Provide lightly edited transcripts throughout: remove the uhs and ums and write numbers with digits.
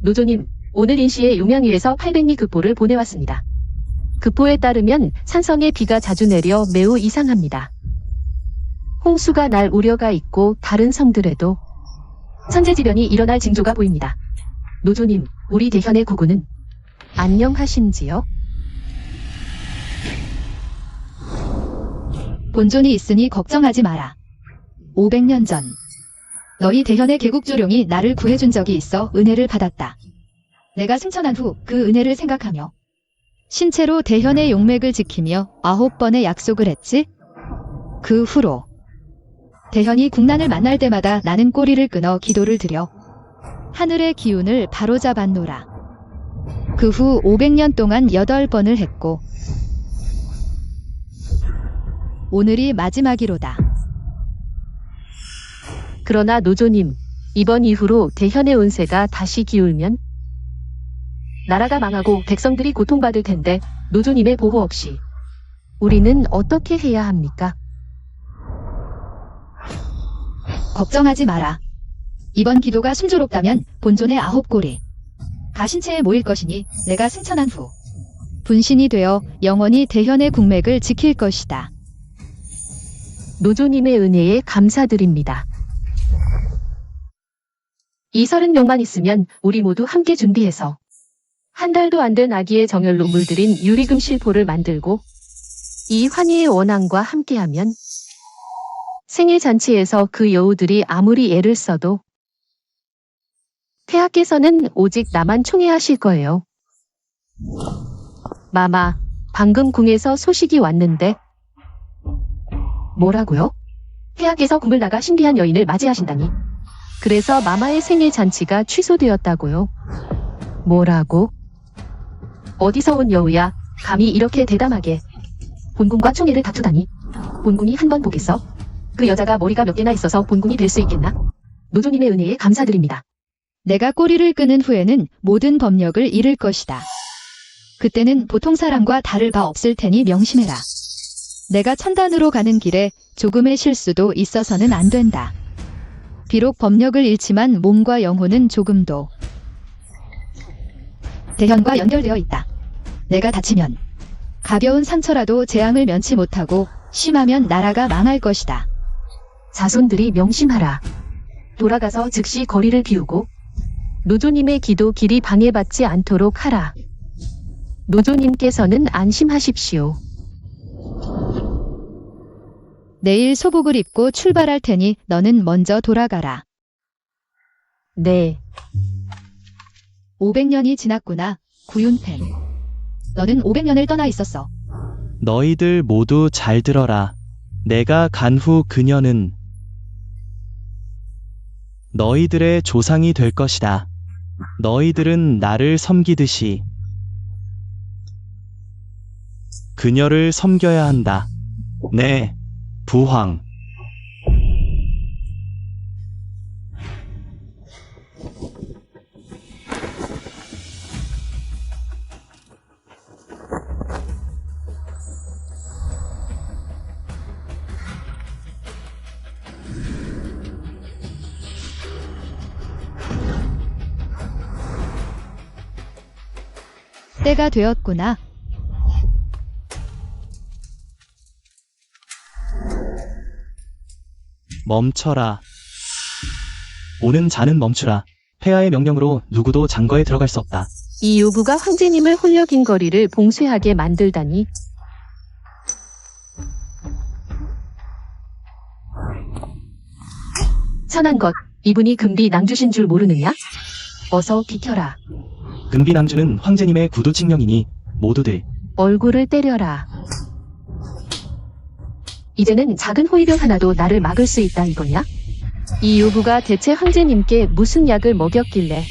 노조님, 오늘 인시에 용양위에서 800리 급보를 보내왔습니다. 급보에 따르면 산성에 비가 자주 내려 매우 이상합니다. 홍수가 날 우려가 있고 다른 성들에도 천재지변이 일어날 징조가 보입니다. 노조님, 우리 대현의 고군은 안녕하신지요? 본존이 있으니 걱정하지 마라. 500년 전 너희 대현의 개국조룡이 나를 구해준 적이 있어 은혜를 받았다. 내가 승천한 후 그 은혜를 생각하며 신체로 대현의 용맥을 지키며 9번의 약속을 했지. 그 후로 대현이 국난을 만날 때마다 나는 꼬리를 끊어 기도를 드려 하늘의 기운을 바로잡았노라. 그 후 500년 동안 8번을 했고 오늘이 마지막이로다. 그러나 노조님, 이번 이후로 대현의 운세가 다시 기울면 나라가 망하고 백성들이 고통받을 텐데 노조님의 보호 없이 우리는 어떻게 해야 합니까? 걱정하지 마라. 이번 기도가 순조롭다면 본존의 9꼬리 가신체에 모일 것이니 내가 승천한 후 분신이 되어 영원히 대현의 국맥을 지킬 것이다. 노조님의 은혜에 감사드립니다. 이 30명만 있으면 우리 모두 함께 준비해서 한 달도 안 된 아기의 정열로 물들인 유리금 실포를 만들고 이 환희의 원앙과 함께하면 생일 잔치에서 그 여우들이 아무리 애를 써도 폐하께서는 오직 나만 총애하실 거예요. 마마, 방금 궁에서 소식이 왔는데. 뭐라고요? 폐하께서 궁을 나가 신비한 여인을 맞이하신다니. 그래서 마마의 생일 잔치가 취소되었다고요. 뭐라고? 어디서 온 여우야, 감히 이렇게 대담하게 본궁과 총애를 다투다니. 본궁이 한 번 보겠어? 그 여자가 머리가 몇 개나 있어서 본궁이 될 수 있겠나? 노조님의 은혜에 감사드립니다. 내가 꼬리를 끄는 후에는 모든 법력을 잃을 것이다. 그때는 보통 사람과 다를 바 없을 테니 명심해라. 내가 천단으로 가는 길에 조금의 실수도 있어서는 안 된다. 비록 법력을 잃지만 몸과 영혼은 조금도 대현과 연결되어 있다. 내가 다치면 가벼운 상처라도 재앙을 면치 못하고 심하면 나라가 망할 것이다. 자손들이 명심하라. 돌아가서 즉시 거리를 비우고 노조님의 기도 길이 방해받지 않도록 하라. 노조님께서는 안심하십시오. 내일 소복을 입고 출발할 테니 너는 먼저 돌아가라. 네. 500년이 지났구나, 구윤팬. 너는 500년을 떠나 있었어. 너희들 모두 잘 들어라. 내가 간 후 그녀는 너희들의 조상이 될 것이다. 너희들은 나를 섬기듯이 그녀를 섬겨야 한다. 네, 부황. 때가 되었구나. 멈춰라. 오는 자는 멈추라. 폐하의 명령으로 누구도 장거에 들어갈 수 없다. 이 요부가 황제님을 홀려긴 거리를 봉쇄하게 만들다니. 천한 것, 이분이 금비 낭주신 줄 모르느냐? 어서 비켜라. 금비낭주는 황제님의 구두 칙령이니 모두들 얼굴을 때려라. 이제는 작은 호위병 하나도 나를 막을 수 있다 이거냐? 이 요부가 대체 황제님께 무슨 약을 먹였길래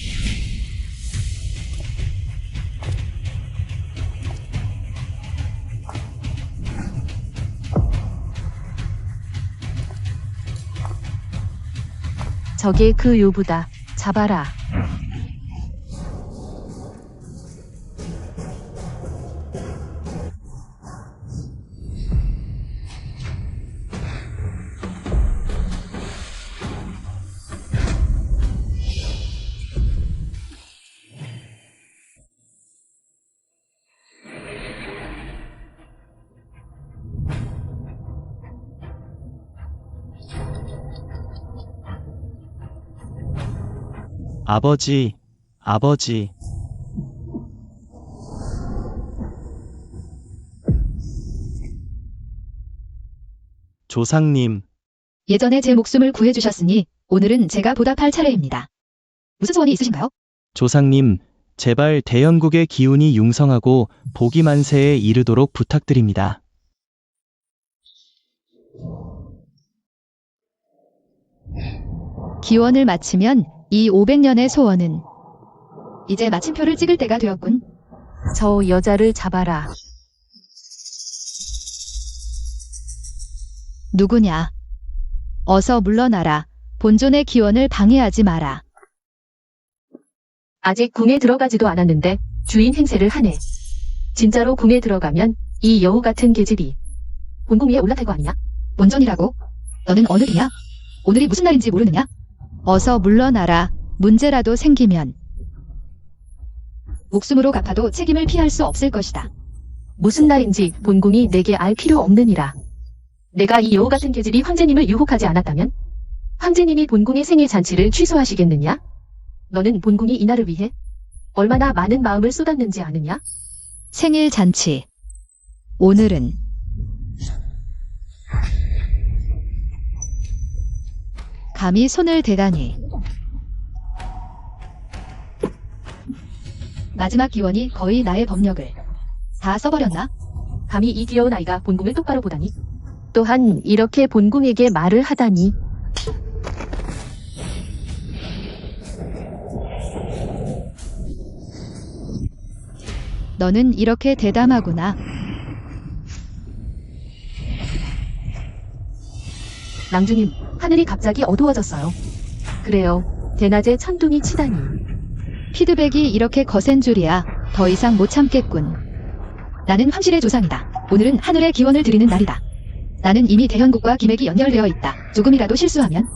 저게 그 요부다. 잡아라. 아버지, 아버지. 조상님, 예전에 제 목숨을 구해주셨으니 오늘은 제가 보답할 차례입니다. 무슨 소원이 있으신가요? 조상님, 제발 대현국의 기운이 융성하고 복이 만세에 이르도록 부탁드립니다. 기원을 마치면 이 500년의 소원은 이제 마침표를 찍을 때가 되었군. 저 여자를 잡아라. 누구냐? 어서 물러나라. 본존의 기원을 방해하지 마라. 아직 궁에 들어가지도 않았는데 주인 행세를 하네. 진짜로 궁에 들어가면 이 여우 같은 계집이 본궁 위에 올라탈 거 아니냐? 본존이라고? 너는 어느 비냐? 오늘이 무슨 날인지 모르느냐? 어서 물러나라. 문제라도 생기면 목숨으로 갚아도 책임을 피할 수 없을 것이다. 무슨 날인지 본궁이 내게 알 필요 없느니라. 내가 이 여우 같은 계집이 황제님을 유혹하지 않았다면 황제님이 본궁의 생일 잔치를 취소하시겠느냐? 너는 본궁이 이날을 위해 얼마나 많은 마음을 쏟았는지 아느냐? 생일 잔치. 오늘은 감히 손을 대다니. 마지막 기원이 거의 나의 법력을 다 써버렸나? 감히 이 귀여운 아이가 본궁을 똑바로 보다니. 또한 이렇게 본궁에게 말을 하다니. 너는 이렇게 대담하구나. 낭주님, 하늘이 갑자기 어두워졌어요. 그래요. 대낮에 천둥이 치다니. 피드백이 이렇게 거센 줄이야. 더 이상 못 참겠군. 나는 황실의 조상이다. 오늘은 하늘의 기원을 드리는 날이다. 나는 이미 대현국과 기맥이 연결되어 있다. 조금이라도 실수하면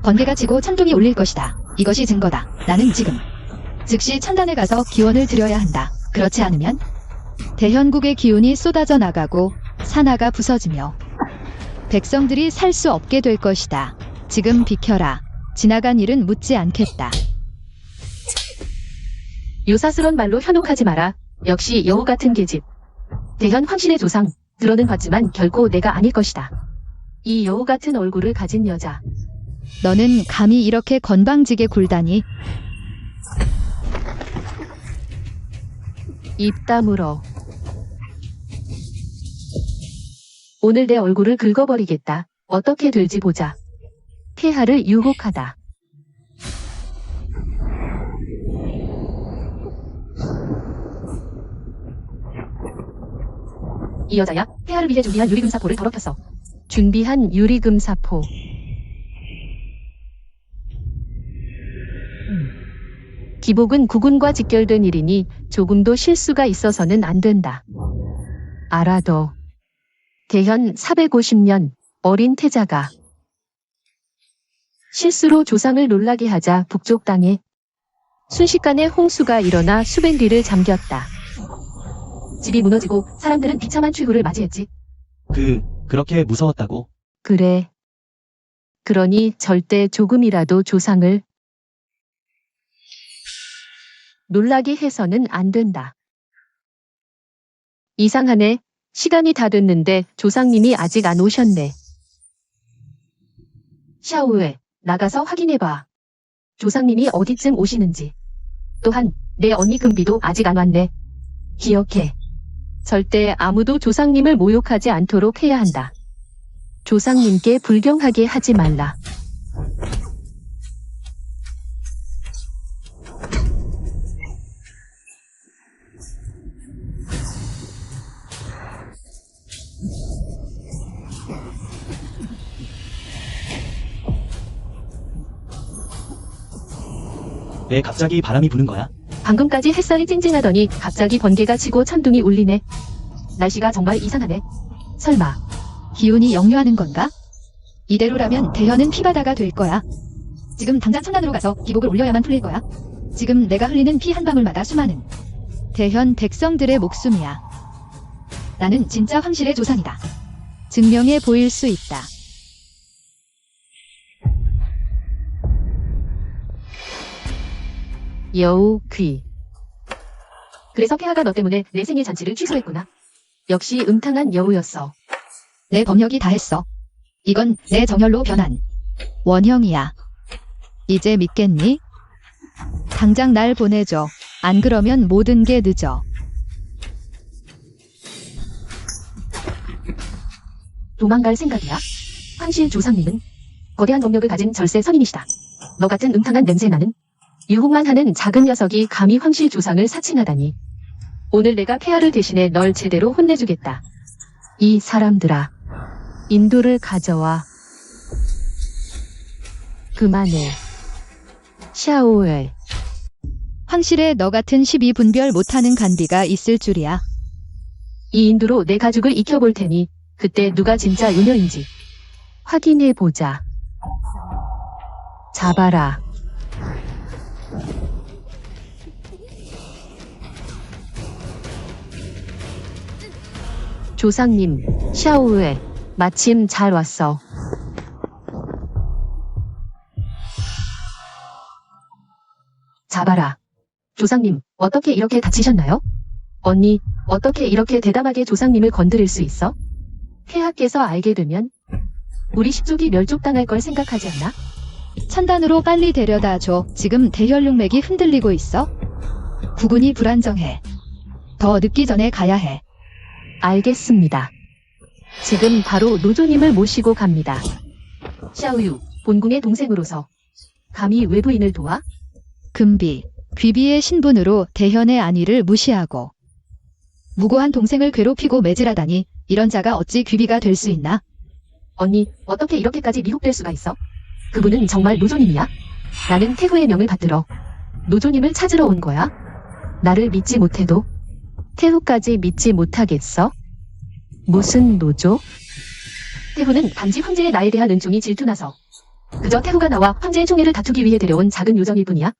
번개가 치고 천둥이 울릴 것이다. 이것이 증거다. 나는 지금 즉시 천단에 가서 기원을 드려야 한다. 그렇지 않으면 대현국의 기운이 쏟아져 나가고 산하가 부서지며 백성들이 살 수 없게 될 것이다. 지금 비켜라. 지나간 일은 묻지 않겠다. 요사스런 말로 현혹하지 마라. 역시 여우 같은 계집. 대현 황실의 조상. 들어는 봤지만 결코 내가 아닐 것이다. 이 여우 같은 얼굴을 가진 여자. 너는 감히 이렇게 건방지게 굴다니. 입 다물어. 오늘 내 얼굴을 긁어버리겠다. 어떻게 될지 보자. 폐하를 유혹하다. 이 여자야? 폐하를 위해 준비한 유리금사포를 더럽혔어. 준비한 유리금사포. 기복은 국군과 직결된 일이니 조금도 실수가 있어서는 안 된다. 알아둬. 대현 450년 어린 태자가 실수로 조상을 놀라게 하자 북쪽 땅에 순식간에 홍수가 일어나 수백 리를 잠겼다. 집이 무너지고 사람들은 비참한 최후를 맞이했지. 그렇게 무서웠다고? 그래. 그러니 절대 조금이라도 조상을 놀라게 해서는 안 된다. 이상하네. 시간이 다 됐는데 조상님이 아직 안 오셨네. 샤오웨, 나가서 확인해봐. 조상님이 어디쯤 오시는지. 또한 내 언니 금비도 아직 안 왔네. 기억해. 절대 아무도 조상님을 모욕하지 않도록 해야 한다. 조상님께 불경하게 하지 말라. 왜 갑자기 바람이 부는 거야? 방금까지 햇살이 찡찡하더니 갑자기 번개가 치고 천둥이 울리네. 날씨가 정말 이상하네. 설마 기운이 역류하는 건가? 이대로라면 대현은 피바다가 될 거야. 지금 당장 천단으로 가서 기복을 올려야만 풀릴 거야. 지금 내가 흘리는 피 한 방울마다 수많은 대현 백성들의 목숨이야. 나는 진짜 황실의 조상이다. 증명해 보일 수 있다. 여우, 귀. 그래서 폐하가 너 때문에 내 생일 잔치를 취소했구나. 역시 음탕한 여우였어. 내 법력이 다 했어. 이건 내 정열로 변한 원형이야. 이제 믿겠니? 당장 날 보내줘. 안 그러면 모든 게 늦어. 도망갈 생각이야? 황실 조상님은 거대한 법력을 가진 절세 선인이시다. 너 같은 음탕한 냄새나는 유혹만 하는 작은 녀석이 감히 황실 조상을 사칭하다니. 오늘 내가 폐하를 대신해 널 제대로 혼내주겠다. 이 사람들아, 인도를 가져와. 그만해. 샤오웰. 황실에 너 같은 시비 분별 못하는 간비가 있을 줄이야. 이 인도로 내 가죽을 익혀볼 테니 그때 누가 진짜 요녀인지 확인해보자. 잡아라. 조상님, 샤오웰, 마침 잘 왔어. 잡아라. 조상님, 어떻게 이렇게 다치셨나요? 언니, 어떻게 이렇게 대담하게 조상님을 건드릴 수 있어? 폐하께서 알게 되면 우리 십족이 멸족당할 걸 생각하지 않아? 천단으로 빨리 데려다 줘. 지금 대혈육맥이 흔들리고 있어. 구군이 불안정해. 더 늦기 전에 가야 해. 알겠습니다. 지금 바로 노조님을 모시고 갑니다. 샤오유, 본궁의 동생으로서 감히 외부인을 도와? 금비, 귀비의 신분으로 대현의 안위를 무시하고 무고한 동생을 괴롭히고 매질하다니 이런 자가 어찌 귀비가 될 수 있나? 언니, 어떻게 이렇게까지 미혹될 수가 있어? 그분은 정말 노조님이야? 나는 태후의 명을 받들어 노조님을 찾으러 온 거야? 나를 믿지 못해도 태후까지 믿지 못하겠어? 무슨 노조? 태후는 단지 황제의 나에 대한 은총이 질투나서 그저 태후가 나와 황제의 총애를 다투기 위해 데려온 작은 요정일 뿐이야.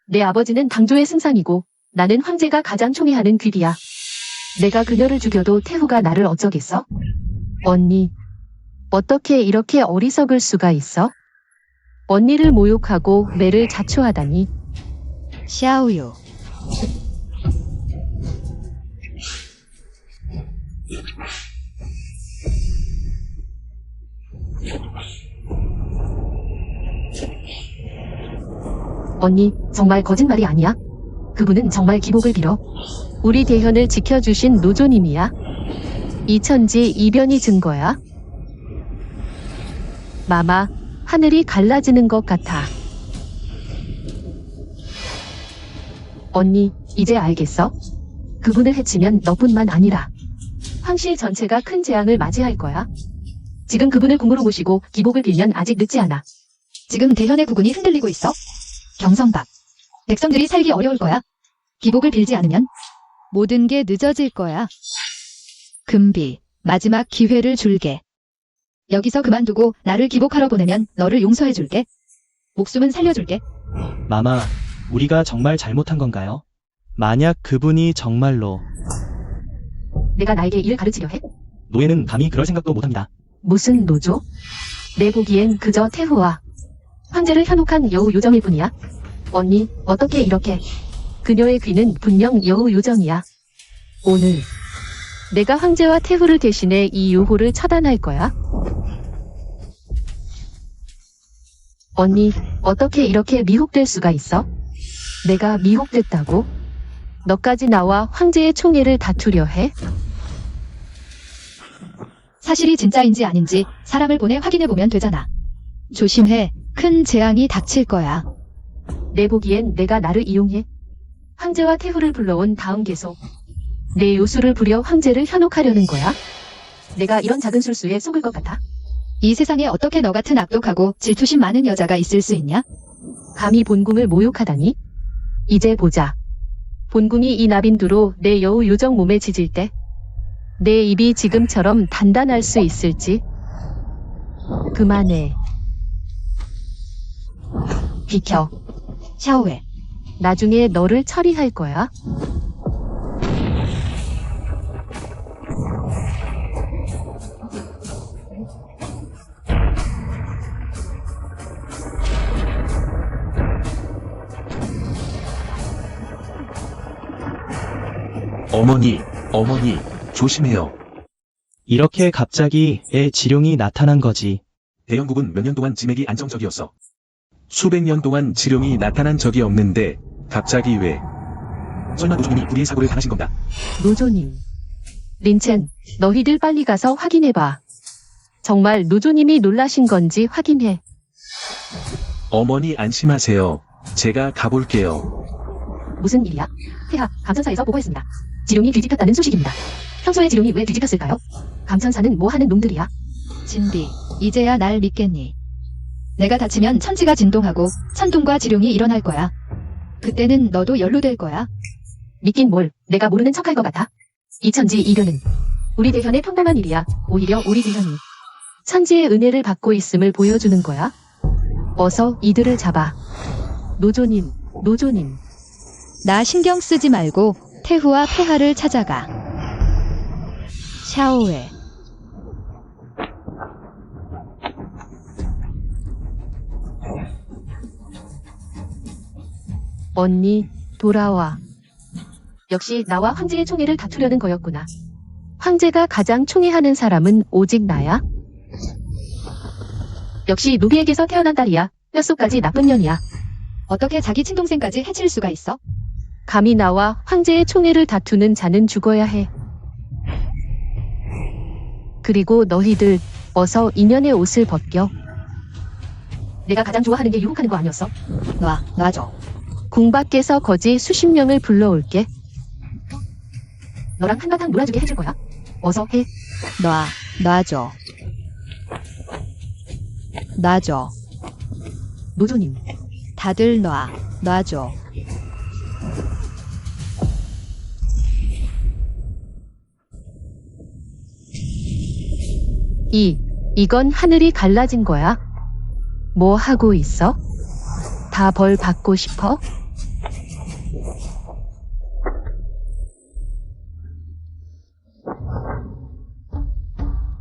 내 아버지는 당조의 승상이고 나는 황제가 가장 총애하는 귀비야. 내가 그녀를 죽여도 태후가 나를 어쩌겠어? 언니, 어떻게 이렇게 어리석을 수가 있어? 언니를 모욕하고 매를 자초하다니. 샤오유. 언니, 정말 거짓말이 아니야? 그분은 정말 기복을 빌어 우리 대현을 지켜주신 노조님이야. 이천지 이변이 증거야. 마마, 하늘이 갈라지는 것 같아. 언니, 이제 알겠어? 그분을 해치면 너뿐만 아니라 황실 전체가 큰 재앙을 맞이할 거야. 지금 그분을 궁으로 모시고 기복을 빌면 아직 늦지 않아. 지금 대현의 구군이 흔들리고 있어. 경성박. 백성들이 살기 어려울 거야. 기복을 빌지 않으면 모든 게 늦어질 거야. 금비, 마지막 기회를 줄게. 여기서 그만두고 나를 기복하러 보내면 너를 용서해줄게. 목숨은 살려줄게. 마마, 우리가 정말 잘못한 건가요? 만약 그분이 정말로 내가 나에게 일을 가르치려 해? 노예는 감히 그럴 생각도 못합니다. 무슨 노조? 내 보기엔 그저 태후와 황제를 현혹한 여우 요정일 뿐이야. 언니, 어떻게 이렇게? 그녀의 귀는 분명 여우 요정이야. 오늘 내가 황제와 태후를 대신해 이 유호를 처단할 거야. 언니, 어떻게 이렇게 미혹될 수가 있어? 내가 미혹됐다고? 너까지 나와 황제의 총애를 다투려 해? 사실이 진짜인지 아닌지 사람을 보내 확인해보면 되잖아. 조심해. 큰 재앙이 닥칠 거야. 내 보기엔 내가 나를 이용해 황제와 태후를 불러온 다음 계속 내 요술을 부려 황제를 현혹하려는 거야? 내가 이런 작은 술수에 속을 것 같아? 이 세상에 어떻게 너 같은 악독하고 질투심 많은 여자가 있을 수 있냐? 감히 본궁을 모욕하다니? 이제 보자. 본궁이 이 나빈두로 내 여우 요정 몸에 지질 때 내 입이 지금처럼 단단할 수 있을지. 그만해. 비켜. 샤오웨. 나중에 너를 처리할 거야. 어머니, 조심해요. 이렇게 갑자기 애 지룡이 나타난 거지. 대영국은 몇 년 동안 지맥이 안정적이었어. 수백 년 동안 지룡이 나타난 적이 없는데 갑자기 왜? 설마 노조님이 불의의 사고를 당하신 건가? 노조님. 린첸, 너희들 빨리 가서 확인해봐. 정말 노조님이 놀라신 건지 확인해. 어머니 안심하세요. 제가 가볼게요. 무슨 일이야? 태하, 감천사에서 보고했습니다. 지룡이 뒤집혔다는 소식입니다. 평소에 지룡이 왜 뒤집혔을까요? 감천사는 뭐 하는 놈들이야? 진비, 이제야 날 믿겠니? 내가 다치면 천지가 진동하고 천둥과 지룡이 일어날 거야. 그때는 너도 연루될 거야. 믿긴 뭘, 내가 모르는 척할 것 같아? 이천지 이견은 우리 대현의 평범한 일이야. 오히려 우리 대현이 천지의 은혜를 받고 있음을 보여주는 거야. 어서 이들을 잡아. 노조님, 노조님. 나 신경 쓰지 말고 태후와 폐하를 찾아가. 샤오회. 언니, 돌아와. 역시 나와 황제의 총애를 다투려는 거였구나. 황제가 가장 총애하는 사람은 오직 나야? 역시 노비에게서 태어난 딸이야. 뼛속까지 나쁜 년이야. 어떻게 자기 친동생까지 해칠 수가 있어? 감히 나와 황제의 총애를 다투는 자는 죽어야 해. 그리고 너희들 어서 인연의 옷을 벗겨. 내가 가장 좋아하는 게 유혹하는 거 아니었어? 놔줘. 궁 밖에서 거지 수십 명을 불러올게. 너랑 한바탕 놀아주게 해줄 거야. 어서 해. 놔줘. 노조님. 다들 놔줘. 이건 하늘이 갈라진 거야. 뭐 하고 있어? 다 벌 받고 싶어?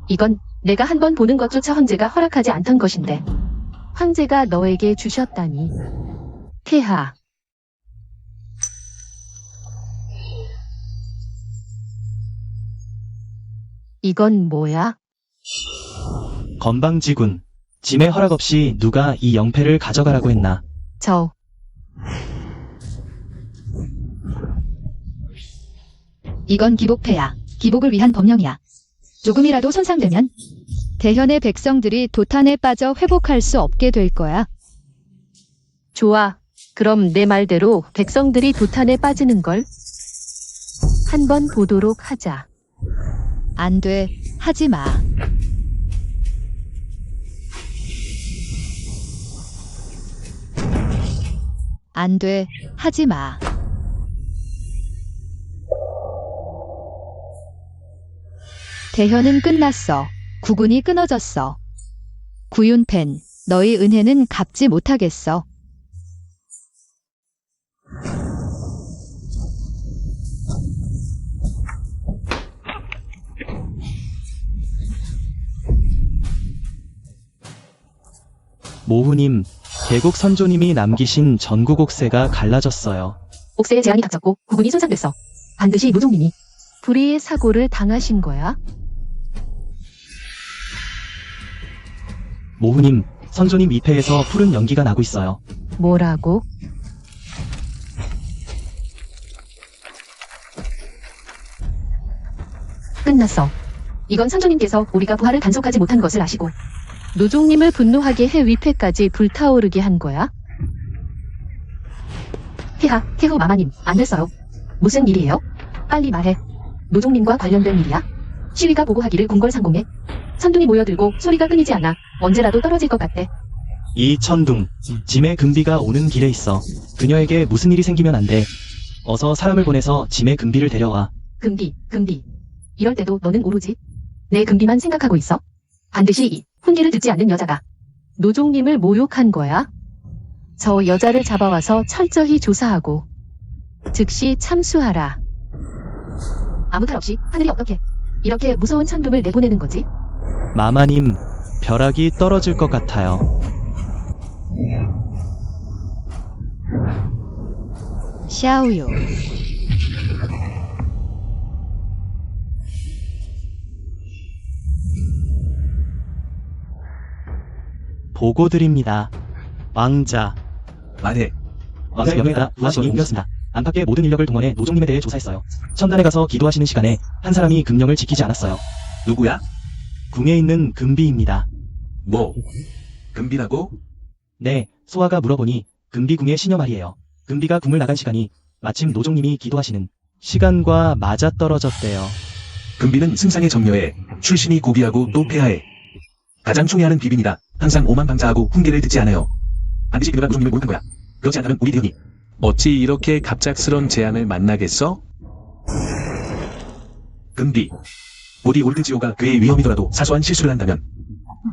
이건 내가 한 번 보는 것조차 황제가 허락하지 않던 것인데 황제가 너에게 주셨다니. 폐하. 이건 뭐야? 건방지군. 짐의 허락 없이 누가 이 영패를 가져가라고 했나. 이건 기복패야. 기복을 위한 법령이야. 조금이라도 손상되면 대현의 백성들이 도탄에 빠져 회복할 수 없게 될 거야. 좋아. 그럼 내 말대로 백성들이 도탄에 빠지는 걸 한번 보도록 하자. 안 돼. 하지 마. 안 돼. 하지 마. 대현은 끝났어. 구군이 끊어졌어. 구윤팬, 너희 은혜는 갚지 못하겠어. 모후님, 계곡 선조님이 남기신 전구곡세가 갈라졌어요. 옥새의 제한이 닥쳤고 구분이 손상됐어. 반드시 노종님이 불의의 사고를 당하신 거야? 모후님, 선조님 위패에서 푸른 연기가 나고 있어요. 뭐라고? 끝났어. 이건 선조님께서 우리가 부하를 단속하지 못한 것을 아시고 노종님을 분노하게 해 위패까지 불타오르게 한 거야? 태후 마마님, 안 됐어요. 무슨 일이에요? 빨리 말해. 노종님과 관련된 일이야? 시위가 보고하기를 궁궐상공에 선둥이 모여들고 소리가 끊이지 않아 언제라도 떨어질 것 같대. 이 천둥, 짐의 금비가 오는 길에 있어. 그녀에게 무슨 일이 생기면 안 돼. 어서 사람을 보내서 짐의 금비를 데려와. 금비. 이럴 때도 너는 오로지 내 금비만 생각하고 있어? 반드시 이 훈계를 듣지 않는 여자가 노종님을 모욕한 거야? 저 여자를 잡아와서 철저히 조사하고 즉시 참수하라. 아무 탈 없이 하늘이 어떻게 이렇게 무서운 천둥을 내보내는 거지? 마마님, 벼락이 떨어질 것 같아요. 샤오유. 보고드립니다. 왕자. 말해. 왕자 명령에 따라 부하신이 옮겼습니다. 안팎의 모든 인력을 동원해 노종님에 대해 조사했어요. 천단에 가서 기도하시는 시간에 한 사람이 금령을 지키지 않았어요. 누구야? 궁에 있는 금비입니다. 뭐? 금비라고? 네, 소아가 물어보니 금비궁의 시녀 말이에요. 금비가 궁을 나간 시간이 마침 노종님이 기도하시는 시간과 맞아떨어졌대요. 금비는 승상의 정려에 출신이 고귀하고 또 폐하에 가장 총애하는 비빈이다. 항상 오만방자하고 훈계를 듣지 않아요. 반드시 그가 노종님을 모욕한 거야. 그렇지 않다면 우리 대원이 어찌 이렇게 갑작스런 제안을 만나겠어? 금비. 부디 올드지오가 그의 위험이더라도 사소한 실수를 한다면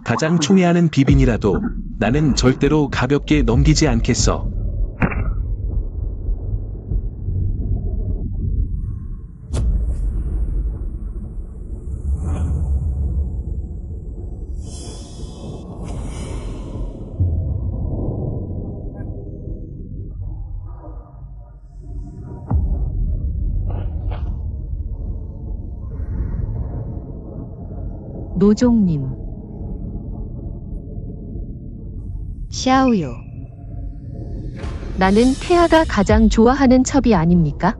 가장 총애하는 비빈이라도 나는 절대로 가볍게 넘기지 않겠어. 노종님, 샤오유. 나는 폐하가 가장 좋아하는 첩이 아닙니까?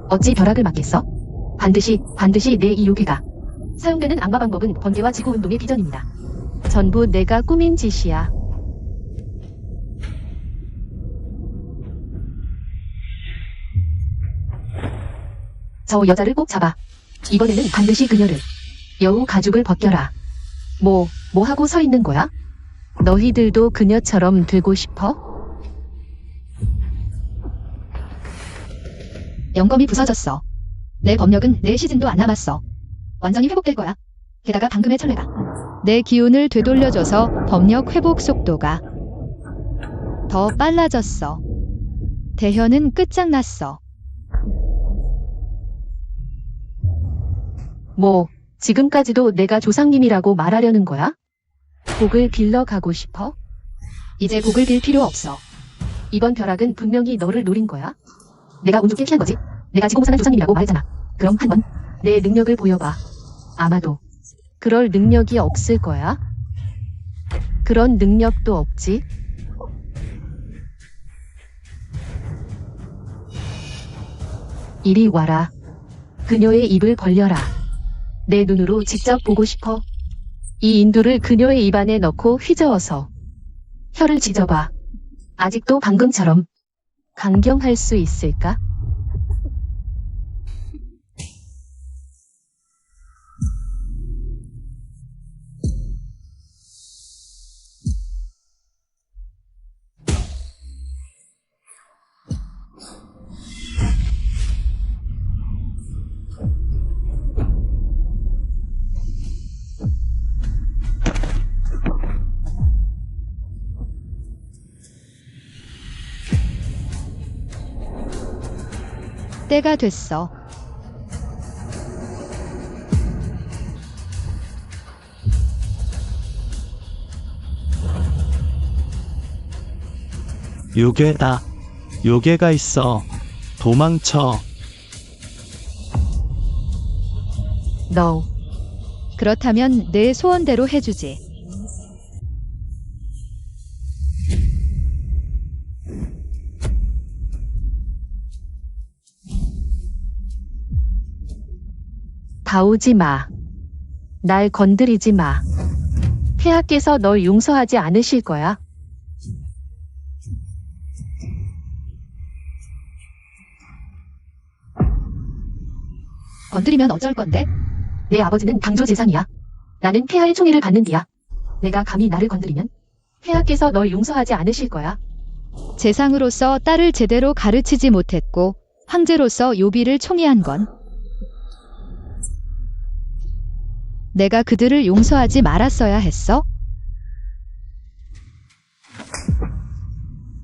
어찌 벼락을 맞겠어? 반드시 내 이 요괴가 사용되는 악마 방법은 번개와 지구운동의 비전입니다. 전부 내가 꾸민 짓이야. 저 여자를 꼭 잡아. 이번에는 반드시 그녀를 여우 가죽을 벗겨라. 뭐 하고 서 있는 거야? 너희들도 그녀처럼 되고 싶어? 영검이 부서졌어. 내 법력은 내 시즌도 안 남았어. 완전히 회복될 거야. 게다가 방금의 철회가 내 기운을 되돌려줘서 법력 회복 속도가 더 빨라졌어. 대현은 끝장났어. 뭐 지금까지도 내가 조상님이라고 말하려는 거야? 복을 빌러 가고 싶어? 이제 복을 빌 필요 없어. 이번 벼락은 분명히 너를 노린 거야? 내가 운 좋게 피한 거지? 내가 지금 사는 조상님이라고 말했잖아. 그럼 한번 내 능력을 보여봐. 아마도 그럴 능력이 없을 거야? 그런 능력도 없지? 이리 와라. 그녀의 입을 벌려라. 내 눈으로 직접 보고 싶어. 이 인두를 그녀의 입안에 넣고 휘저어서 혀를 찢어봐. 아직도 방금처럼 강경할 수 있을까? 때가 됐어. 요괴다. 요괴가 있어. 도망쳐. 너 그렇다면 내 소원대로 해주지. 다오지 마. 날 건드리지 마. 폐하께서 널 용서하지 않으실 거야. 건드리면 어쩔 건데? 내 아버지는 당조 재상이야. 나는 폐하의 총애를 받는 기야. 내가 감히 나를 건드리면 폐하께서 널 용서하지 않으실 거야. 재상으로서 딸을 제대로 가르치지 못했고 황제로서 요비를 총애한 건 내가 그들을 용서하지 말았어야 했어?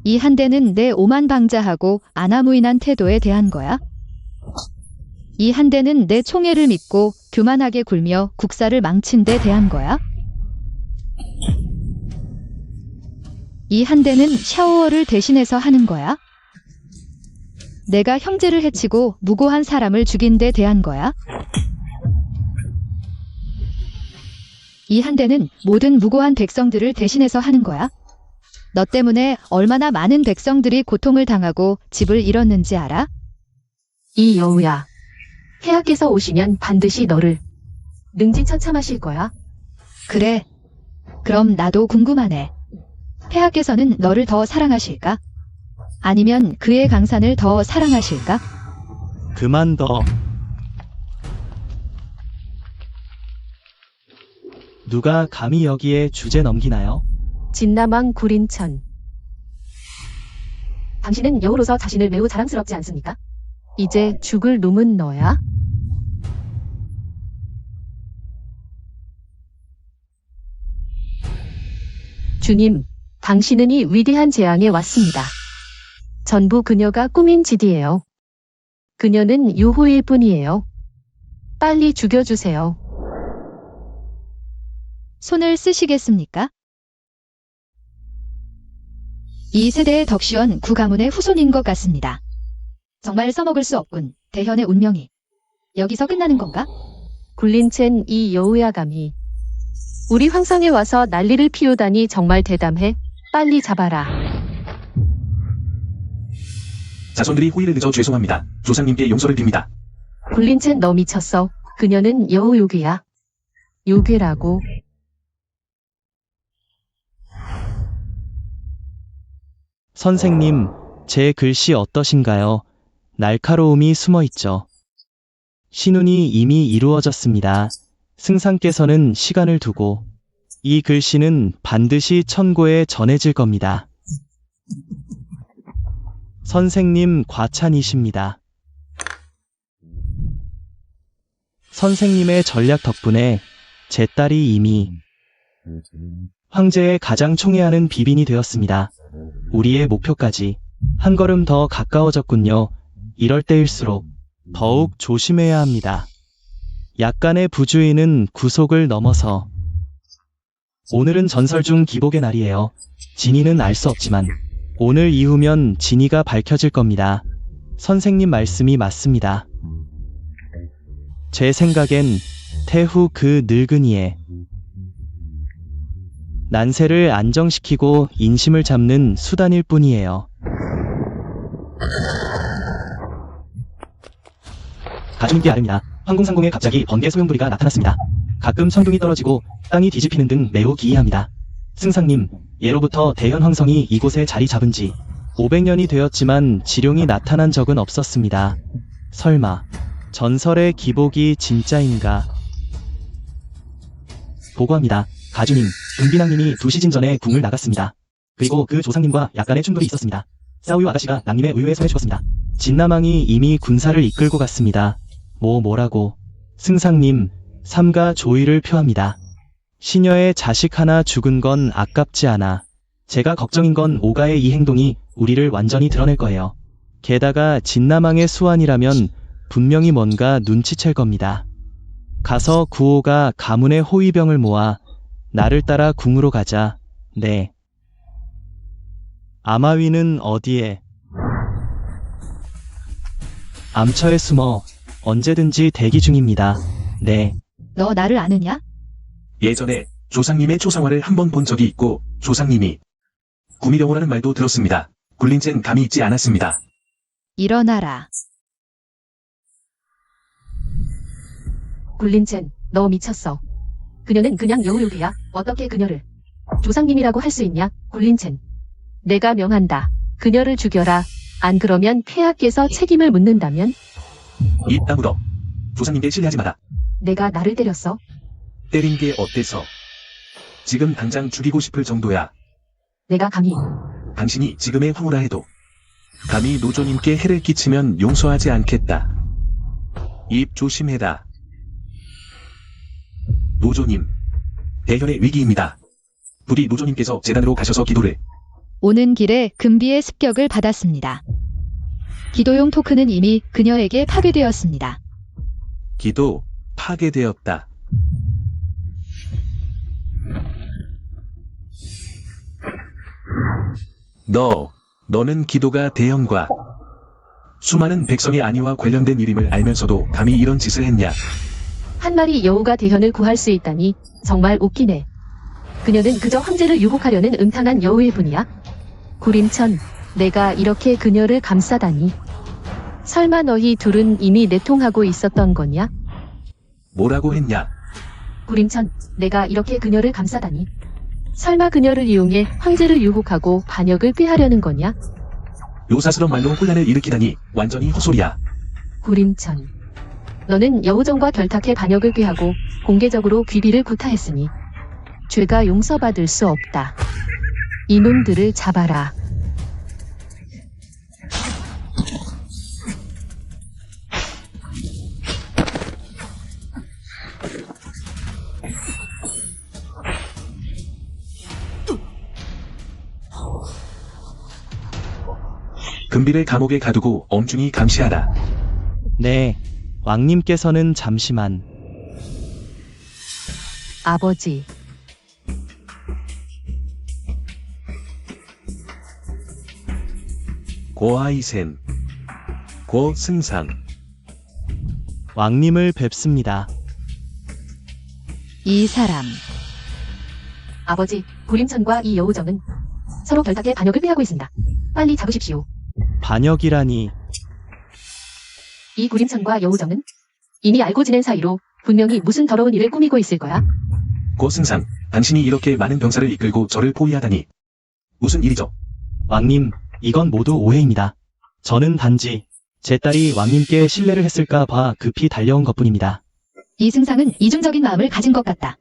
이 한대는 내 오만방자하고 아나무인한 태도에 대한 거야? 이 한대는 내 총애를 믿고 교만하게 굴며 국사를 망친 데 대한 거야? 이 한대는 샤오어를 대신해서 하는 거야? 내가 형제를 해치고 무고한 사람을 죽인 데 대한 거야? 이 한대는 모든 무고한 백성들을 대신해서 하는 거야? 너 때문에 얼마나 많은 백성들이 고통을 당하고 집을 잃었는지 알아? 이 여우야. 폐하께서 오시면 반드시 너를 능지처참하실 거야. 그래. 그럼 나도 궁금하네. 폐하께서는 너를 더 사랑하실까? 아니면 그의 강산을 더 사랑하실까? 그만둬. 누가 감히 여기에 주제 넘기나요? 진남왕 구린천. 당신은 여우로서 자신을 매우 자랑스럽지 않습니까? 이제 죽을 놈은 너야? 주님, 당신은 이 위대한 재앙에 왔습니다. 전부 그녀가 꾸민 짓이에요. 그녀는 유호일 뿐이에요. 빨리 죽여주세요. 손을 쓰시겠습니까? 이 세대의 덕시원 구가문의 후손인 것 같습니다. 정말 써먹을 수 없군. 대현의 운명이. 여기서 끝나는 건가? 굴린첸 이 여우야 감히. 우리 황성에 와서 난리를 피우다니 정말 대담해. 빨리 잡아라. 자손들이 호의를 늦어 죄송합니다. 조상님께 용서를 빕니다. 굴린첸 너 미쳤어. 그녀는 여우 요괴야. 요괴라고. 선생님, 제 글씨 어떠신가요? 날카로움이 숨어 있죠. 신운이 이미 이루어졌습니다. 승상께서는 시간을 두고 이 글씨는 반드시 천고에 전해질 겁니다. 선생님 과찬이십니다. 선생님의 전략 덕분에 제 딸이 이미 황제의 가장 총애하는 비빈이 되었습니다. 우리의 목표까지 한 걸음 더 가까워졌군요. 이럴 때일수록 더욱 조심해야 합니다. 약간의 부주의는 구속을 넘어서 오늘은 전설 중 기복의 날이에요. 진이는 알 수 없지만 오늘 이후면 진이가 밝혀질 겁니다. 선생님 말씀이 맞습니다. 제 생각엔 태후 그 늙은이의 난세를 안정시키고 인심을 잡는 수단일 뿐이에요. 가중께 아릅니다. 황궁상공에 갑자기 번개 소용돌이가 나타났습니다. 가끔 천둥이 떨어지고 땅이 뒤집히는 등 매우 기이합니다. 승상님, 예로부터 대현 황성이 이곳에 자리 잡은 지 500년이 되었지만 지룡이 나타난 적은 없었습니다. 설마 전설의 기복이 진짜인가? 보고합니다. 가주님, 은비낭님이 2시즌 전에 궁을 나갔습니다. 그리고 그 조상님과 약간의 충돌이 있었습니다. 싸우유 아가씨가 낭님의 의외에 손해 죽었습니다. 진남왕이 이미 군사를 이끌고 갔습니다. 뭐라고? 승상님, 삼가 조의를 표합니다. 시녀의 자식 하나 죽은 건 아깝지 않아. 제가 걱정인 건 오가의 이 행동이 우리를 완전히 드러낼 거예요. 게다가 진남왕의 수완이라면 분명히 뭔가 눈치챌 겁니다. 가서 구호가 가문의 호위병을 모아 나를 따라 궁으로 가자. 네. 아마위는 어디에? 암처에 숨어 언제든지 대기 중입니다. 네. 너 나를 아느냐? 예전에 조상님의 초상화를 한 번 본 적이 있고 조상님이 구미령호라는 말도 들었습니다. 굴린젠 감이 있지 않았습니다. 일어나라. 굴린첸, 너 미쳤어. 그녀는 그냥 여우 요괴야. 어떻게 그녀를 조상님이라고 할 수 있냐? 굴린첸. 내가 명한다. 그녀를 죽여라. 안 그러면 폐하께서 책임을 묻는다면? 입 다물어. 조상님께 신뢰하지 마라. 내가 나를 때렸어. 때린 게 어때서? 지금 당장 죽이고 싶을 정도야. 내가 감히. 당신이 지금의 황후라 해도 감히 노조님께 해를 끼치면 용서하지 않겠다. 입 조심해라. 노조님, 대현의 위기입니다. 부디 노조님께서 재단으로 가셔서 기도를. 오는 길에 금비의 습격을 받았습니다. 기도용 토큰은 이미 그녀에게 파괴되었습니다. 기도 파괴되었다. 너는 기도가 대현과 수많은 백성의 안위와 관련된 일임을 알면서도 감히 이런 짓을 했냐? 한 마리 여우가 대현을 구할 수 있다니 정말 웃기네. 그녀는 그저 황제를 유혹하려는 음탕한 여우일 뿐이야. 구림천, 내가 이렇게 그녀를 감싸다니. 설마 너희 둘은 이미 내통하고 있었던 거냐? 뭐라고 했냐? 구림천, 내가 이렇게 그녀를 감싸다니. 설마 그녀를 이용해 황제를 유혹하고 반역을 꾀하려는 거냐? 요사스런 말로 혼란을 일으키다니 완전히 헛소리야. 구림천, 너는 여우정과 결탁해 반역을 꾀하고 공개적으로 귀비를 구타했으니 죄가 용서받을 수 없다. 이놈들을 잡아라. 금비를 감옥에 가두고 엄중히 감시하라. 네, 왕님께서는 잠시만. 아버지, 고아이센, 고승상. 왕님을 뵙습니다. 이 사람, 아버지, 구림천과 이 여우정은 서로 결탁해 반역을 꾀하고 있습니다. 빨리 잡으십시오. 반역이라니. 이 구림천과 여우정은 이미 알고 지낸 사이로 분명히 무슨 더러운 일을 꾸미고 있을 거야. 고승상, 당신이 이렇게 많은 병사를 이끌고 저를 포위하다니. 무슨 일이죠? 왕님, 이건 모두 오해입니다. 저는 단지 제 딸이 왕님께 신뢰를 했을까 봐 급히 달려온 것뿐입니다. 이승상은 이중적인 마음을 가진 것 같다.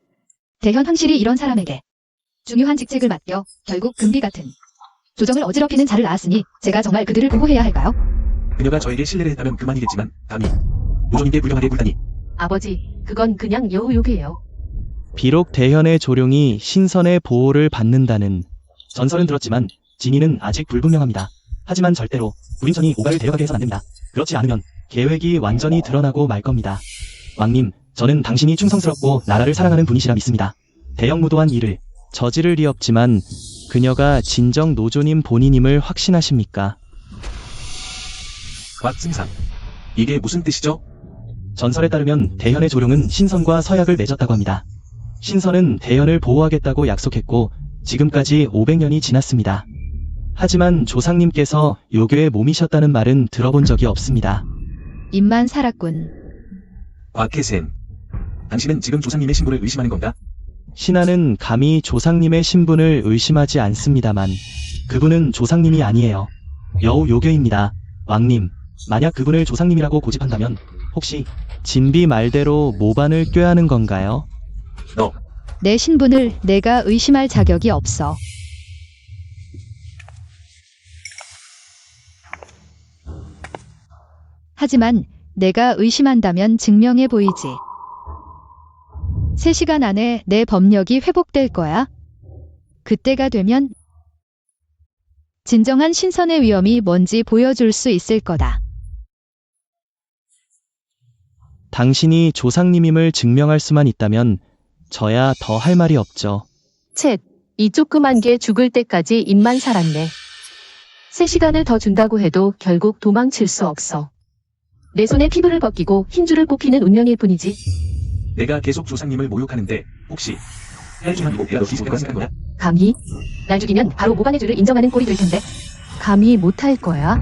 대현 황실이 이런 사람에게 중요한 직책을 맡겨 결국 금비 같은 조정을 어지럽히는 자를 낳았으니 제가 정말 그들을 보호해야 할까요? 그녀가 저에게 신뢰를 했다면 그만이겠지만 감히 노조님께 불량하게 굴다니. 아버지, 그건 그냥 여우 욕이에요. 비록 대현의 조룡이 신선의 보호를 받는다는 전설은 들었지만 진위는 아직 불분명합니다. 하지만 절대로 구림천이 오가를 데려가게 해서는 안 됩니다. 그렇지 않으면 계획이 완전히 드러나고 말 겁니다. 왕님, 저는 당신이 충성스럽고 나라를 사랑하는 분이시라 믿습니다. 대형무도한 일을 저지를 리 없지만 그녀가 진정 노조님 본인임을 확신하십니까? 곽승상, 이게 무슨 뜻이죠? 전설에 따르면 대현의 조룡은 신선과 서약을 맺었다고 합니다. 신선은 대현을 보호하겠다고 약속했고 지금까지 500년이 지났습니다. 하지만 조상님께서 요괴의 몸이셨다는 말은 들어본 적이 없습니다. 입만 살았군. 곽혜센, 당신은 지금 조상님의 신부를 의심하는 건가? 신하는 감히 조상님의 신분을 의심하지 않습니다만 그분은 조상님이 아니에요. 여우 요괴입니다. 왕님, 만약 그분을 조상님이라고 고집한다면 혹시 진비 말대로 모반을 꾀하는 건가요? 너, 내 신분을 내가 의심할 자격이 없어. 하지만 내가 의심한다면 증명해 보이지. 3시간 안에 내 법력이 회복될 거야. 그때가 되면 진정한 신선의 위험이 뭔지 보여줄 수 있을 거다. 당신이 조상님임을 증명할 수만 있다면 저야 더 할 말이 없죠. 쳇, 이 조그만 게 죽을 때까지 입만 살았네. 3시간을 더 준다고 해도 결국 도망칠 수 없어. 내 손에 피부를 벗기고 흰줄을 뽑히는 운명일 뿐이지. 내가 계속 조상님을 모욕하는데 혹시 헬주만 이고 내가 너 뒤집어가 생각한 거야? 감히? 날 죽이면 바로 모반의 죄를 인정하는 꼴이 될 텐데. 감히 못할 거야?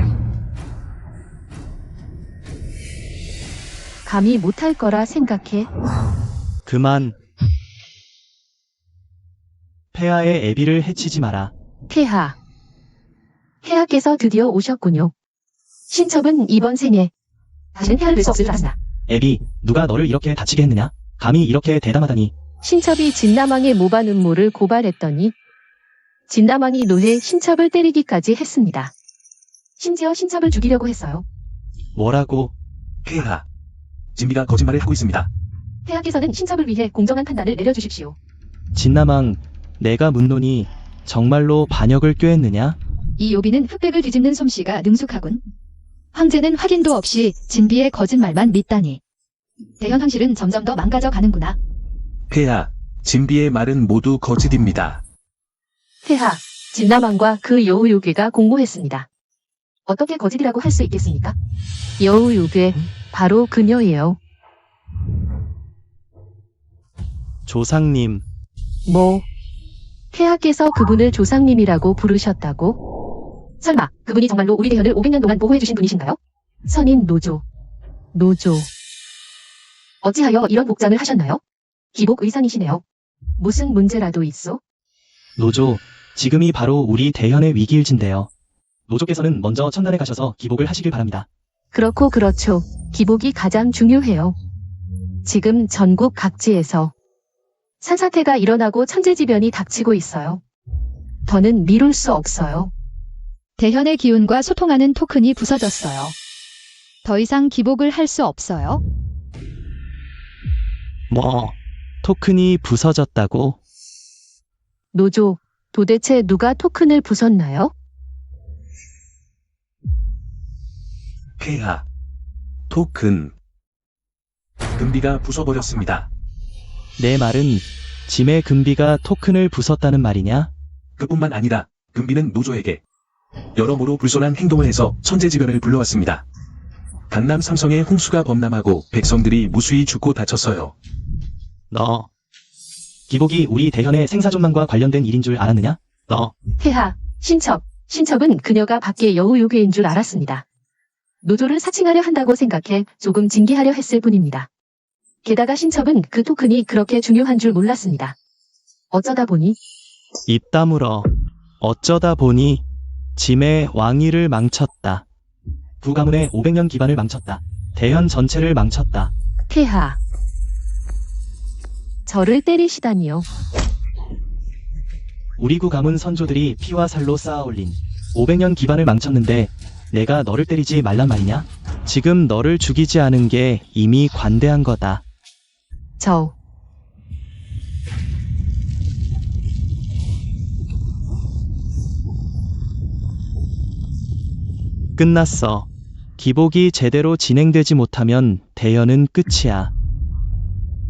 감히 못할 거라 생각해? 그만. 폐하의 애비를 해치지 마라. 폐하. 폐하께서 드디어 오셨군요. 신첩은 이번 생에 다시는 폐하를 뵐 수 없을 줄 알았으나 애비, 누가 너를 이렇게 다치게 했느냐? 감히 이렇게 대담하다니. 신첩이 진남왕의 모반 음모를 고발했더니 진남왕이 노해 신첩을 때리기까지 했습니다. 심지어 신첩을 죽이려고 했어요. 뭐라고? 폐하, 진비가 거짓말을 하고 있습니다. 폐하께서는 신첩을 위해 공정한 판단을 내려주십시오. 진남왕, 내가 묻노니 정말로 반역을 꾀했느냐? 이 요비는 흑백을 뒤집는 솜씨가 능숙하군. 황제는 확인도 없이 진비의 거짓말만 믿다니. 대현 황실은 점점 더 망가져 가는구나. 폐하, 진비의 말은 모두 거짓입니다. 폐하, 진남왕과 그 여우 요괴가 공모했습니다. 어떻게 거짓이라고 할 수 있겠습니까? 여우 요괴, 바로 그녀예요. 조상님, 뭐, 폐하께서 그분을 조상님이라고 부르셨다고? 설마 그분이 정말로 우리 대현을 500년 동안 보호해주신 분이신가요? 선인 노조. 노조. 어찌하여 이런 복장을 하셨나요? 기복 의상이시네요. 무슨 문제라도 있어? 노조, 지금이 바로 우리 대현의 위기일진데요. 노조께서는 먼저 천단에 가셔서 기복을 하시길 바랍니다. 그렇고 그렇죠. 기복이 가장 중요해요. 지금 전국 각지에서 산사태가 일어나고 천재지변이 닥치고 있어요. 더는 미룰 수 없어요. 대현의 기운과 소통하는 토큰이 부서졌어요. 더 이상 기복을 할 수 없어요. 뭐, 토큰이 부서졌다고? 노조, 도대체 누가 토큰을 부쉈나요? 폐하. 토큰. 금비가 부숴버렸습니다. 내 말은 짐의 금비가 토큰을 부쉈다는 말이냐? 그뿐만 아니라 금비는 노조에게 여러모로 불손한 행동을 해서 천재지변을 불러왔습니다. 강남 삼성의 홍수가 범람하고 백성들이 무수히 죽고 다쳤어요. 너, 기복이 우리 대현의 생사존망과 관련된 일인 줄 알았느냐? 너, 폐하, 신첩은 그녀가 밖에 여우 요괴인 줄 알았습니다. 노조를 사칭하려 한다고 생각해 조금 징계하려 했을 뿐입니다. 게다가 신첩은 그 토큰이 그렇게 중요한 줄 몰랐습니다. 어쩌다 보니 입 다물어. 어쩌다 보니 짐의 왕위를 망쳤다. 부가문의 500년 기반을 망쳤다. 대현 전체를 망쳤다. 폐하. 저를 때리시다니요. 우리 구 가문 선조들이 피와 살로 쌓아 올린 500년 기반을 망쳤는데 내가 너를 때리지 말란 말이냐? 지금 너를 죽이지 않은 게 이미 관대한 거다. 끝났어. 기복이 제대로 진행되지 못하면 대현은 끝이야.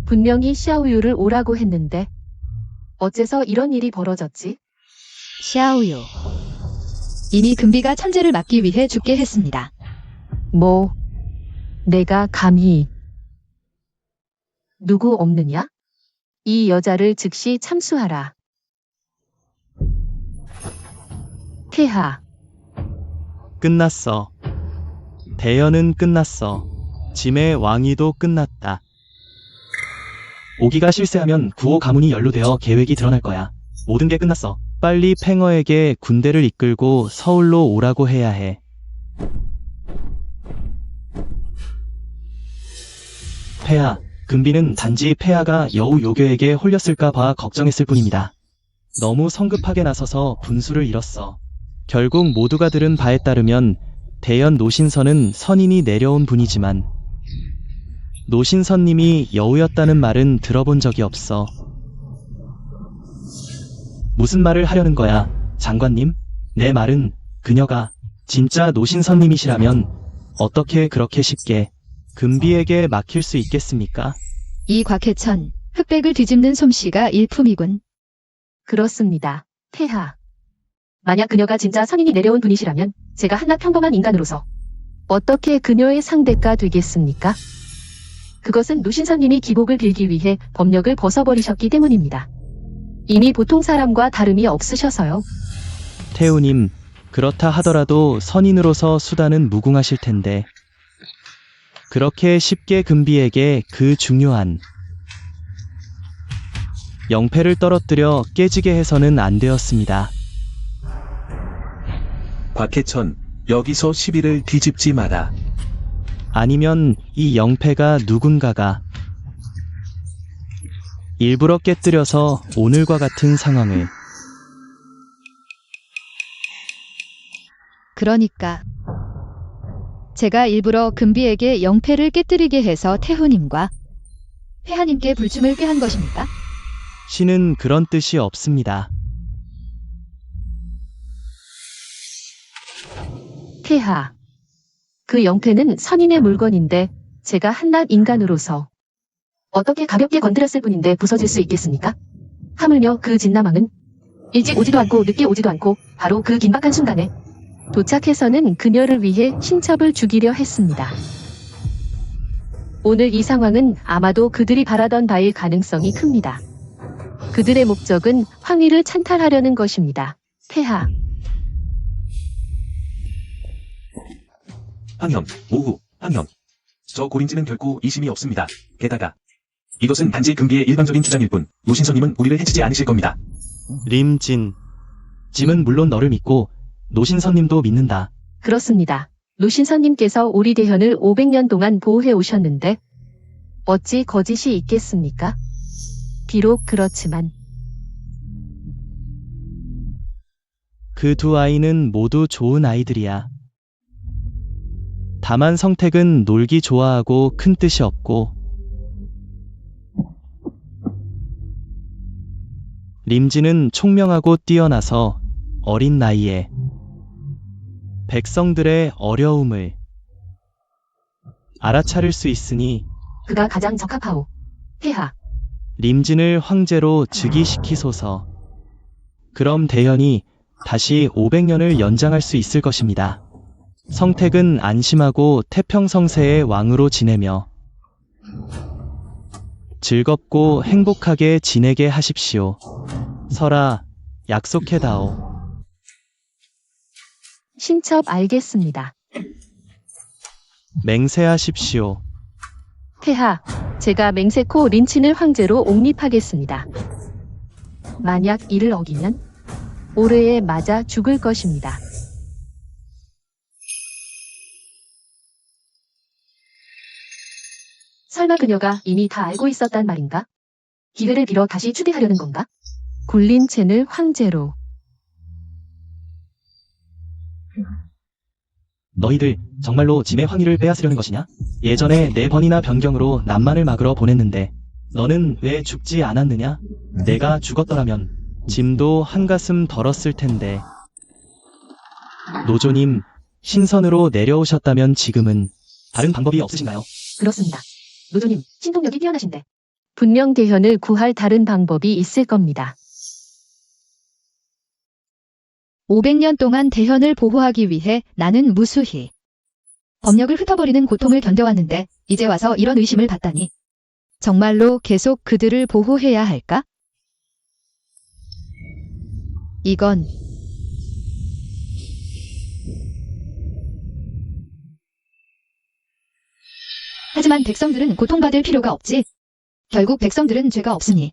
분명히 샤오유를 오라고 했는데 어째서 이런 일이 벌어졌지? 샤오유. 이미 금비가 천재를 막기 위해 죽게 했습니다. 뭐, 내가 감히 누구 없느냐? 이 여자를 즉시 참수하라. 폐하. 끝났어. 대현은 끝났어. 짐의 왕위도 끝났다. 오기가 실세하면 구호 가문이 연루되어 계획이 드러날 거야. 모든 게 끝났어. 빨리 팽어에게 군대를 이끌고 서울로 오라고 해야 해. 폐하, 금비는 단지 폐하가 여우 요괴에게 홀렸을까 봐 걱정했을 뿐입니다. 너무 성급하게 나서서 분수를 잃었어. 결국 모두가 들은 바에 따르면 대현 노신선은 선인이 내려온 분이지만 노신선님이 여우였다는 말은 들어본 적이 없어. 무슨 말을 하려는 거야, 장관님? 내 말은 그녀가 진짜 노신선님이시라면 어떻게 그렇게 쉽게 금비에게 맡길 수 있겠습니까? 이 곽해천, 흑백을 뒤집는 솜씨가 일품이군. 그렇습니다. 폐하. 만약 그녀가 진짜 선인이 내려온 분이시라면 제가 한낱 평범한 인간으로서 어떻게 그녀의 상대가 되겠습니까? 그것은 노신선님이 기복을 빌기 위해 법력을 벗어버리셨기 때문입니다. 이미 보통 사람과 다름이 없으셔서요. 태우님, 그렇다 하더라도 선인으로서 수단은 무궁하실 텐데 그렇게 쉽게 금비에게 그 중요한 영패를 떨어뜨려 깨지게 해서는 안 되었습니다. 곽해천, 여기서 시비를 뒤집지 마라. 아니면 이 영패가 누군가가 일부러 깨뜨려서 오늘과 같은 상황을. 그러니까 제가 일부러 금비에게 영패를 깨뜨리게 해서 태후님과 폐하님께 불춤을 꾀한 것입니까? 신은 그런 뜻이 없습니다. 폐하. 그 영패는 선인의 물건인데 제가 한낱 인간으로서 어떻게 가볍게 건드렸을 뿐인데 부서질 수 있겠습니까? 하물며 그 진나망은 일찍 오지도 않고 늦게 오지도 않고 바로 그 긴박한 순간에 도착해서는 그녀를 위해 신첩을 죽이려 했습니다. 오늘 이 상황은 아마도 그들이 바라던 바일 가능성이 큽니다. 그들의 목적은 황위를 찬탈하려는 것입니다. 폐하. 황형, 오후, 황형. 저 고린지는 결코 이심이 없습니다. 게다가 이것은 단지 금비의 일방적인 주장일 뿐 노신선님은 우리를 해치지 않으실 겁니다. 림진. 짐은 물론 너를 믿고 노신선님도 믿는다. 그렇습니다. 노신선님께서 우리 대현을 500년 동안 보호해 오셨는데 어찌 거짓이 있겠습니까? 비록 그렇지만 그 두 아이는 모두 좋은 아이들이야. 다만 성택은 놀기 좋아하고 큰 뜻이 없고 림진은 총명하고 뛰어나서 어린 나이에 백성들의 어려움을 알아차릴 수 있으니 그가 가장 적합하오. 폐하. 림진을 황제로 즉위시키소서. 그럼 대현이 다시 500년을 연장할 수 있을 것입니다. 성택은 안심하고 태평성세의 왕으로 지내며 즐겁고 행복하게 지내게 하십시오. 설아, 약속해다오. 신첩 알겠습니다. 맹세하십시오. 폐하, 제가 맹세코 린친을 황제로 옹립하겠습니다. 만약 이를 어기면 오르에 맞아 죽을 것입니다. 설마 그녀가 이미 다 알고 있었단 말인가? 기회를 빌어 다시 추대하려는 건가? 굴린첸을 황제로. 너희들 정말로 짐의 황위를 빼앗으려는 것이냐? 예전에 4번이나 변경으로 남만을 막으러 보냈는데 너는 왜 죽지 않았느냐? 내가 죽었더라면 짐도 한가슴 덜었을 텐데. 노조님, 신선으로 내려오셨다면 지금은 다른 방법이 없으신가요? 그렇습니다. 노조님, 신통력이 뛰어나신데 분명 대현을 구할 다른 방법이 있을 겁니다. 500년 동안 대현을 보호하기 위해 나는 무수히 법력을 흩어버리는 고통을 견뎌왔는데 이제 와서 이런 의심을 받다니. 정말로 계속 그들을 보호해야 할까? 이건 하지만 백성들은 고통받을 필요가 없지. 결국 백성들은 죄가 없으니.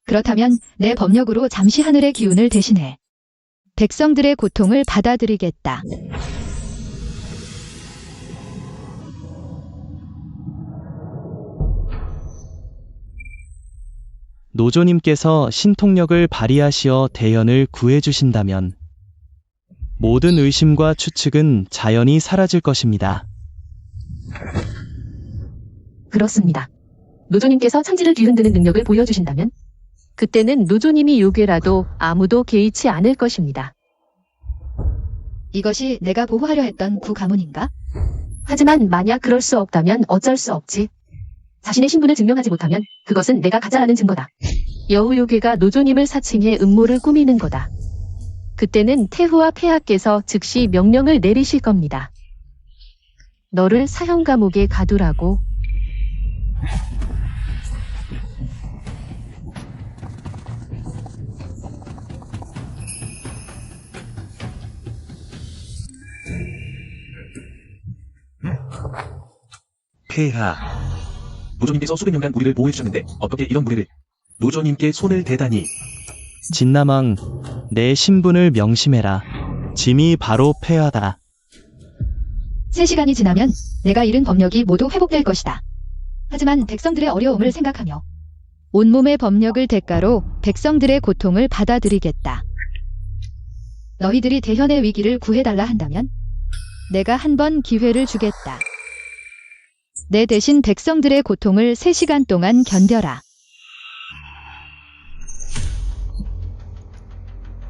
그렇다면 내 법력으로 잠시 하늘의 기운을 대신해 백성들의 고통을 받아들이겠다. 노조님께서 신통력을 발휘하시어 대현을 구해주신다면 모든 의심과 추측은 자연히 사라질 것입니다. 그렇습니다. 노조님께서 천지를 뒤흔드는 능력을 보여주신다면 그때는 노조님이 요괴라도 아무도 개의치 않을 것입니다. 이것이 내가 보호하려 했던 구 가문인가? 하지만 만약 그럴 수 없다면 어쩔 수 없지. 자신의 신분을 증명하지 못하면 그것은 내가 가짜라는 증거다. 여우 요괴가 노조님을 사칭해 음모를 꾸미는 거다. 그때는 태후와 폐하께서 즉시 명령을 내리실 겁니다. 너를 사형 감옥에 가두라고. 폐하. 노조님께서 수백 년간 우리를 보호해주셨는데 어떻게 이런 무례를 노조님께 손을 대다니. 진남왕, 내 신분을 명심해라. 짐이 바로 폐하다. 3시간이 지나면 내가 잃은 법력이 모두 회복될 것이다. 하지만 백성들의 어려움을 생각하며 온몸의 법력을 대가로 백성들의 고통을 받아들이겠다. 너희들이 대현의 위기를 구해달라 한다면 내가 한 번 기회를 주겠다. 내 대신 백성들의 고통을 3시간 동안 견뎌라.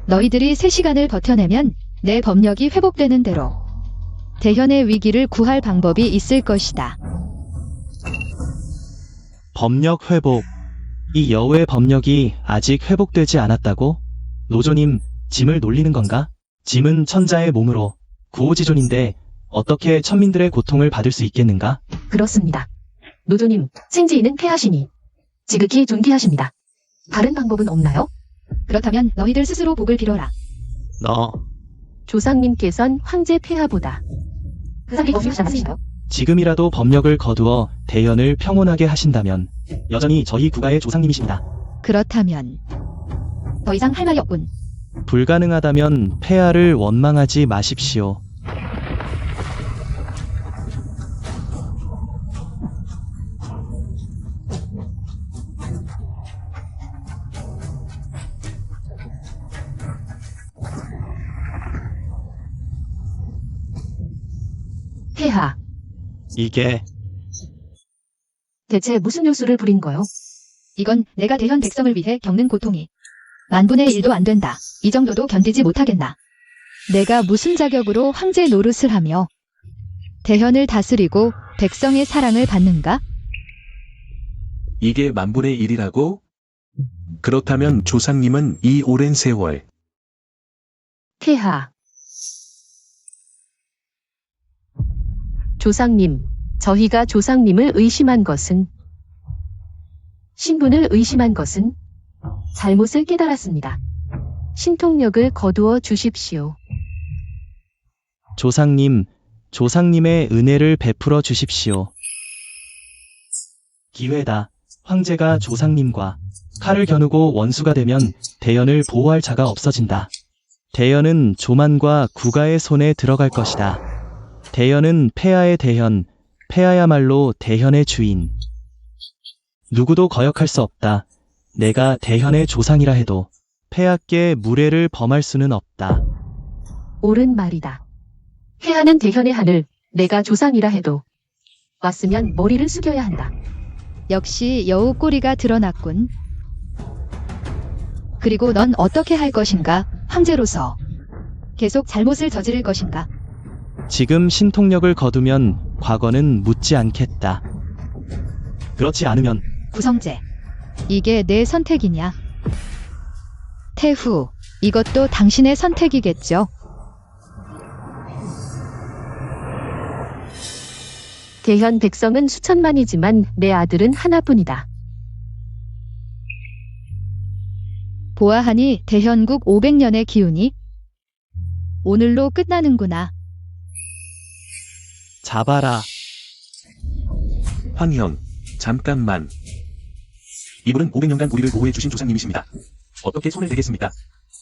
너희들이 3시간을 버텨내면 내 법력이 회복되는 대로 대현의 위기를 구할 방법이 있을 것이다. 법력 회복. 이 여우의 법력이 아직 회복되지 않았다고? 노조님, 짐을 놀리는 건가? 짐은 천자의 몸으로 구호지존인데 어떻게 천민들의 고통을 받을 수 있겠는가? 그렇습니다. 노조님, 생지인은 폐하시니 지극히 존귀하십니다. 다른 방법은 없나요? 그렇다면 너희들 스스로 복을 빌어라. 너 조상님께선 황제 폐하보다 그사기 없으시지 않으신가요? 지금이라도 법력을 거두어 대현을 평온하게 하신다면 여전히 저희 국가의 조상님이십니다. 그렇다면 더 이상 할 말이 없군. 불가능하다면 폐하를 원망하지 마십시오. 폐하, 이게 대체 무슨 요술을 부린 거요? 이건 내가 대현 백성을 위해 겪는 고통이 만분의 1도 안 된다. 이 정도도 견디지 못하겠나. 내가 무슨 자격으로 황제 노릇을 하며 대현을 다스리고 백성의 사랑을 받는가? 이게 만분의 1이라고? 그렇다면 조상님은 이 오랜 세월 폐하. 조상님, 저희가 조상님을 의심한 것은, 신분을 의심한 것은 잘못을 깨달았습니다. 신통력을 거두어 주십시오. 조상님의 은혜를 베풀어 주십시오. 기회다. 황제가 조상님과 칼을 겨누고 원수가 되면 대현을 보호할 자가 없어진다. 대현은 조만과 국가의 손에 들어갈 것이다. 대현은 폐하의 대현, 폐하야말로 대현의 주인. 누구도 거역할 수 없다. 내가 대현의 조상이라 해도 폐하께 무례를 범할 수는 없다. 옳은 말이다. 폐하는 대현의 하늘, 내가 조상이라 해도 왔으면 머리를 숙여야 한다. 역시 여우 꼬리가 드러났군. 그리고 넌 어떻게 할 것인가? 황제로서 계속 잘못을 저지를 것인가? 지금 신통력을 거두면 과거는 묻지 않겠다. 그렇지 않으면 구성재, 이게 내 선택이냐? 태후, 이것도 당신의 선택이겠죠? 대현 백성은 수천만이지만 내 아들은 하나뿐이다. 보아하니 대현국 500년의 기운이 오늘로 끝나는구나. 잡아라. 황형, 잠깐만. 이분은 500년간 우리를 보호해 주신 조상님이십니다. 어떻게 손을 대겠습니까?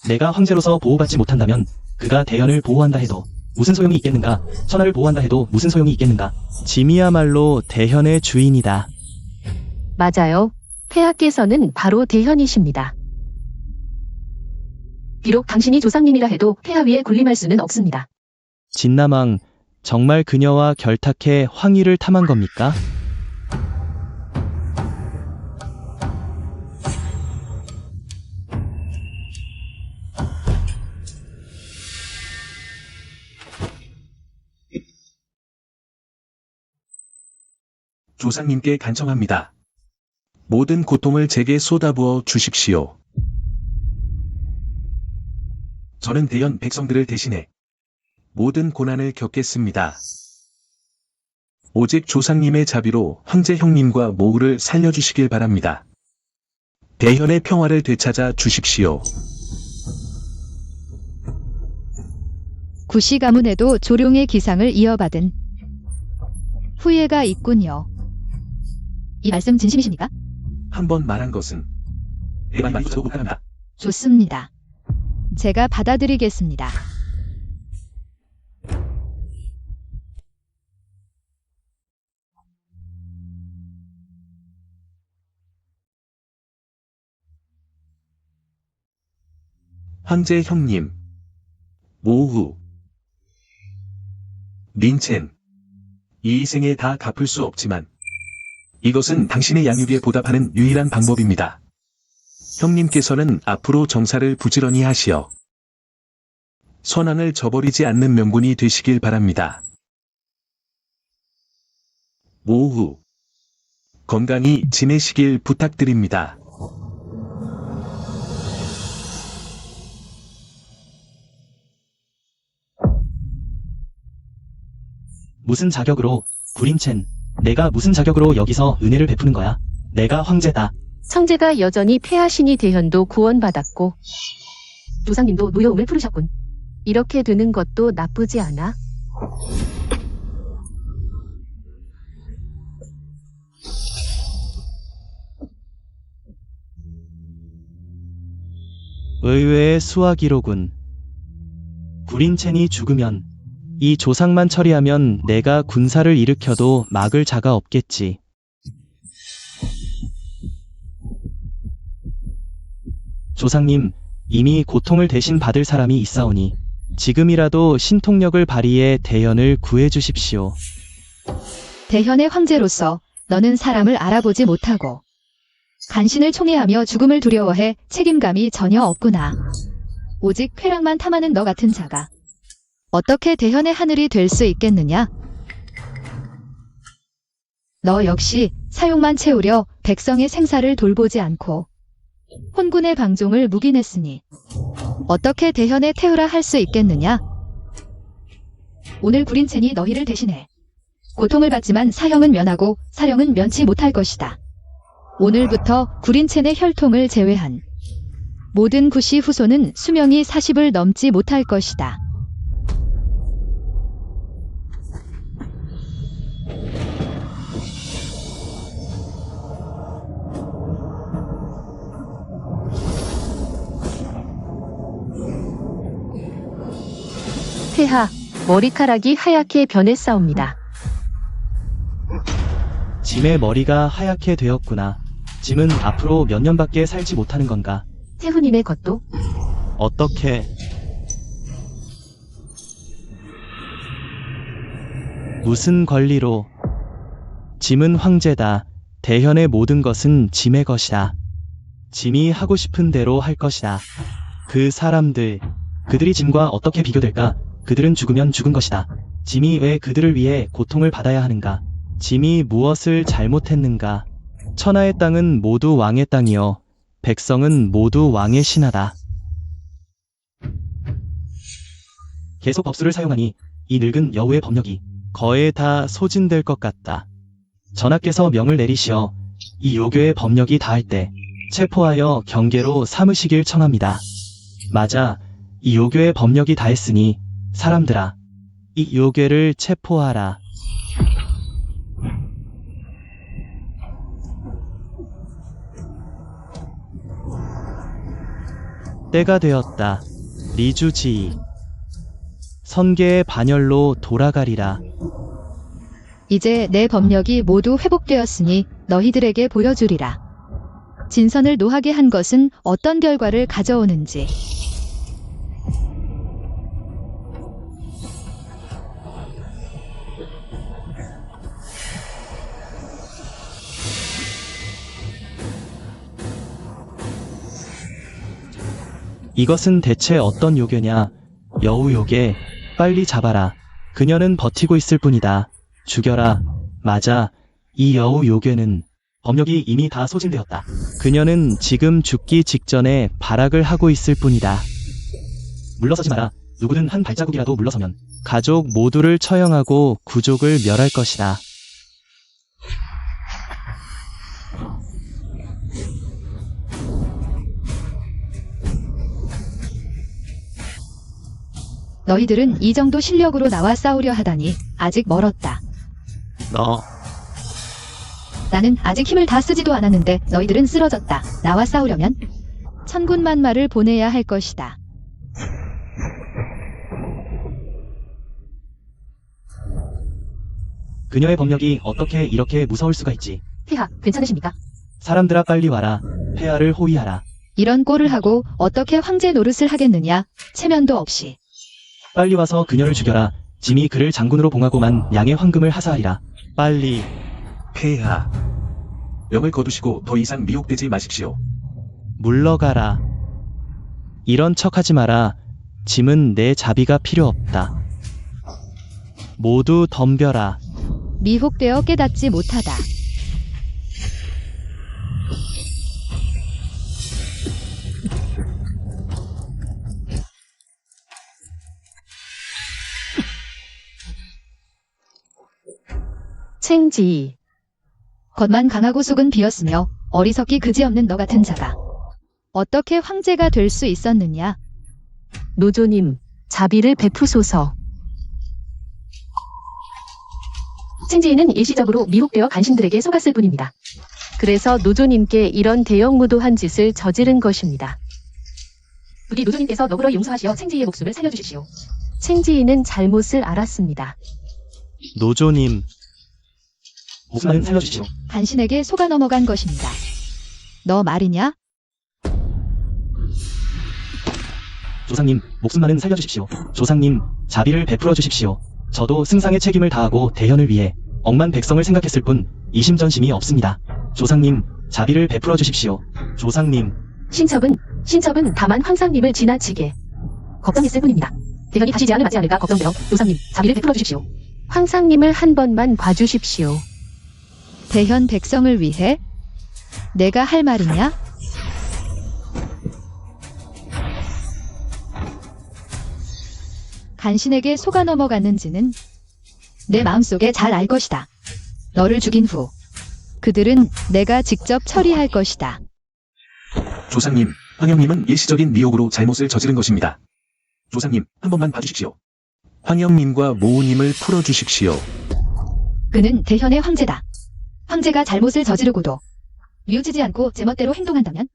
내가 황제로서 보호받지 못한다면 그가 대현을 보호한다 해도 무슨 소용이 있겠는가? 천하를 보호한다 해도 무슨 소용이 있겠는가? 짐이야말로 대현의 주인이다. 맞아요. 폐하께서는 바로 대현이십니다. 비록 당신이 조상님이라 해도 폐하 위에 군림할 수는 없습니다. 진남왕, 정말 그녀와 결탁해 황위를 탐한 겁니까? 조상님께 간청합니다. 모든 고통을 제게 쏟아부어 주십시오. 저는 대현 백성들을 대신해 모든 고난을 겪겠습니다. 오직 조상님의 자비로 황제 형님과 모우를 살려주시길 바랍니다. 대현의 평화를 되찾아 주십시오. 구시 가문에도 조룡의 기상을 이어받은 후예가 있군요. 이 말씀 진심이십니까? 한 번 말한 것은 대만 만주도 못합니다. 좋습니다. 제가 받아들이겠습니다. 황제 형님, 모우, 린첸, 이 생에 다 갚을 수 없지만 이것은 당신의 양육에 보답하는 유일한 방법입니다. 형님께서는 앞으로 정사를 부지런히 하시어 선왕을 저버리지 않는 명군이 되시길 바랍니다. 모우, 건강히 지내시길 부탁드립니다. 무슨 자격으로, 구린첸, 내가 무슨 자격으로 여기서 은혜를 베푸는 거야? 내가 황제다. 청제가 여전히 폐하신이 대현도 구원받았고 조상님도 노여움을 풀으셨군. 이렇게 되는 것도 나쁘지 않아. 의외의 수화기로군. 구린첸이 죽으면 이 조상만 처리하면 내가 군사를 일으켜도 막을 자가 없겠지. 조상님, 이미 고통을 대신 받을 사람이 있사오니 지금이라도 신통력을 발휘해 대현을 구해주십시오. 대현의 황제로서 너는 사람을 알아보지 못하고 간신을 총애하며 죽음을 두려워해 책임감이 전혀 없구나. 오직 쾌락만 탐하는 너 같은 자가 어떻게 대현의 하늘이 될 수 있겠느냐? 너 역시 사욕만 채우려 백성의 생사를 돌보지 않고 혼군의 방종을 묵인했으니 어떻게 대현의 태우라 할 수 있겠느냐? 오늘 구린첸이 너희를 대신해 고통을 받지만 사형은 면하고 사령은 면치 못할 것이다. 오늘부터 구린첸의 혈통을 제외한 모든 구시 후손은 수명이 40을 넘지 못할 것이다. 폐하, 머리카락이 하얗게 변했사옵니다. 짐의 머리가 하얗게 되었구나. 짐은 앞으로 몇 년밖에 살지 못하는 건가? 태후님의 것도 어떻게? 무슨 권리로? 짐은 황제다. 대현의 모든 것은 짐의 것이다. 짐이 하고 싶은 대로 할 것이다. 그 사람들, 그들이 짐과 어떻게 비교될까? 그들은 죽으면 죽은 것이다. 짐이 왜 그들을 위해 고통을 받아야 하는가? 짐이 무엇을 잘못했는가? 천하의 땅은 모두 왕의 땅이요. 백성은 모두 왕의 신하다. 계속 법수를 사용하니 이 늙은 여우의 법력이 거의 다 소진될 것 같다. 전하께서 명을 내리시어 이 요괴의 법력이 다할 때 체포하여 경계로 삼으시길 청합니다. 맞아, 이 요괴의 법력이 다했으니 사람들아, 이 요괴를 체포하라. 때가 되었다. 리주지이. 선계의 반열로 돌아가리라. 이제 내 법력이 모두 회복되었으니 너희들에게 보여주리라. 진선을 노하게 한 것은 어떤 결과를 가져오는지. 이것은 대체 어떤 요괴냐? 여우 요괴, 빨리 잡아라. 그녀는 버티고 있을 뿐이다. 죽여라. 맞아, 이 여우 요괴는 법력이 이미 다 소진되었다. 그녀는 지금 죽기 직전에 발악을 하고 있을 뿐이다. 물러서지 마라. 누구든 한 발자국이라도 물러서면 가족 모두를 처형하고 구족을 멸할 것이다. 너희들은 이 정도 실력으로 나와 싸우려 하다니 아직 멀었다. 너, 나는 아직 힘을 다 쓰지도 않았는데 너희들은 쓰러졌다. 나와 싸우려면 천군만마를 보내야 할 것이다. 그녀의 법력이 어떻게 이렇게 무서울 수가 있지? 폐하, 괜찮으십니까? 사람들아 빨리 와라. 폐하를 호위하라. 이런 꼴을 하고 어떻게 황제 노릇을 하겠느냐? 체면도 없이. 빨리 와서 그녀를 죽여라. 짐이 그를 장군으로 봉하고만 양의 황금을 하사하리라. 빨리. 폐하. 명을 거두시고 더 이상 미혹되지 마십시오. 물러가라. 이런 척하지 마라. 짐은 내 자비가 필요 없다. 모두 덤벼라. 미혹되어 깨닫지 못하다. 챙지. 겉만 강하고 속은 비었으며 어리석기 그지없는 너 같은 자가 어떻게 황제가 될 수 있었느냐? 노조님, 자비를 베푸소서. 챙지인은 일시적으로 미혹되어 간신들에게 속았을 뿐입니다. 그래서 노조님께 이런 대형무도한 짓을 저지른 것입니다. 부디 노조님께서 너그러 용서하시어 챙지이의 목숨을 살려주십시오. 챙지인은 잘못을 알았습니다. 노조님, 목숨만 살려주십시오. 간신에게 속아 넘어간 것입니다. 너 말이냐? 조상님, 목숨만은 살려주십시오. 조상님, 자비를 베풀어 주십시오. 저도 승상의 책임을 다하고 대현을 위해 억만 백성을 생각했을 뿐 이심전심이 없습니다. 조상님, 자비를 베풀어 주십시오. 조상님, 신첩은 다만 황상님을 지나치게 걱정했을 뿐입니다. 대현이 다시 제안을 받지 않을까 걱정되어 조상님, 자비를 베풀어 주십시오. 황상님을 한 번만 봐주십시오. 대현 백성을 위해? 내가 할 말이냐? 간신에게 속아 넘어갔는지는 내 마음속에 잘 알 것이다. 너를 죽인 후 그들은 내가 직접 처리할 것이다. 조상님, 황영님은 일시적인 미혹으로 잘못을 저지른 것입니다. 조상님, 한 번만 봐주십시오. 황영님과 모우님을 풀어주십시오. 그는 대현의 황제다. 황제가 잘못을 저지르고도 뉘우치지 않고 제멋대로 행동한다면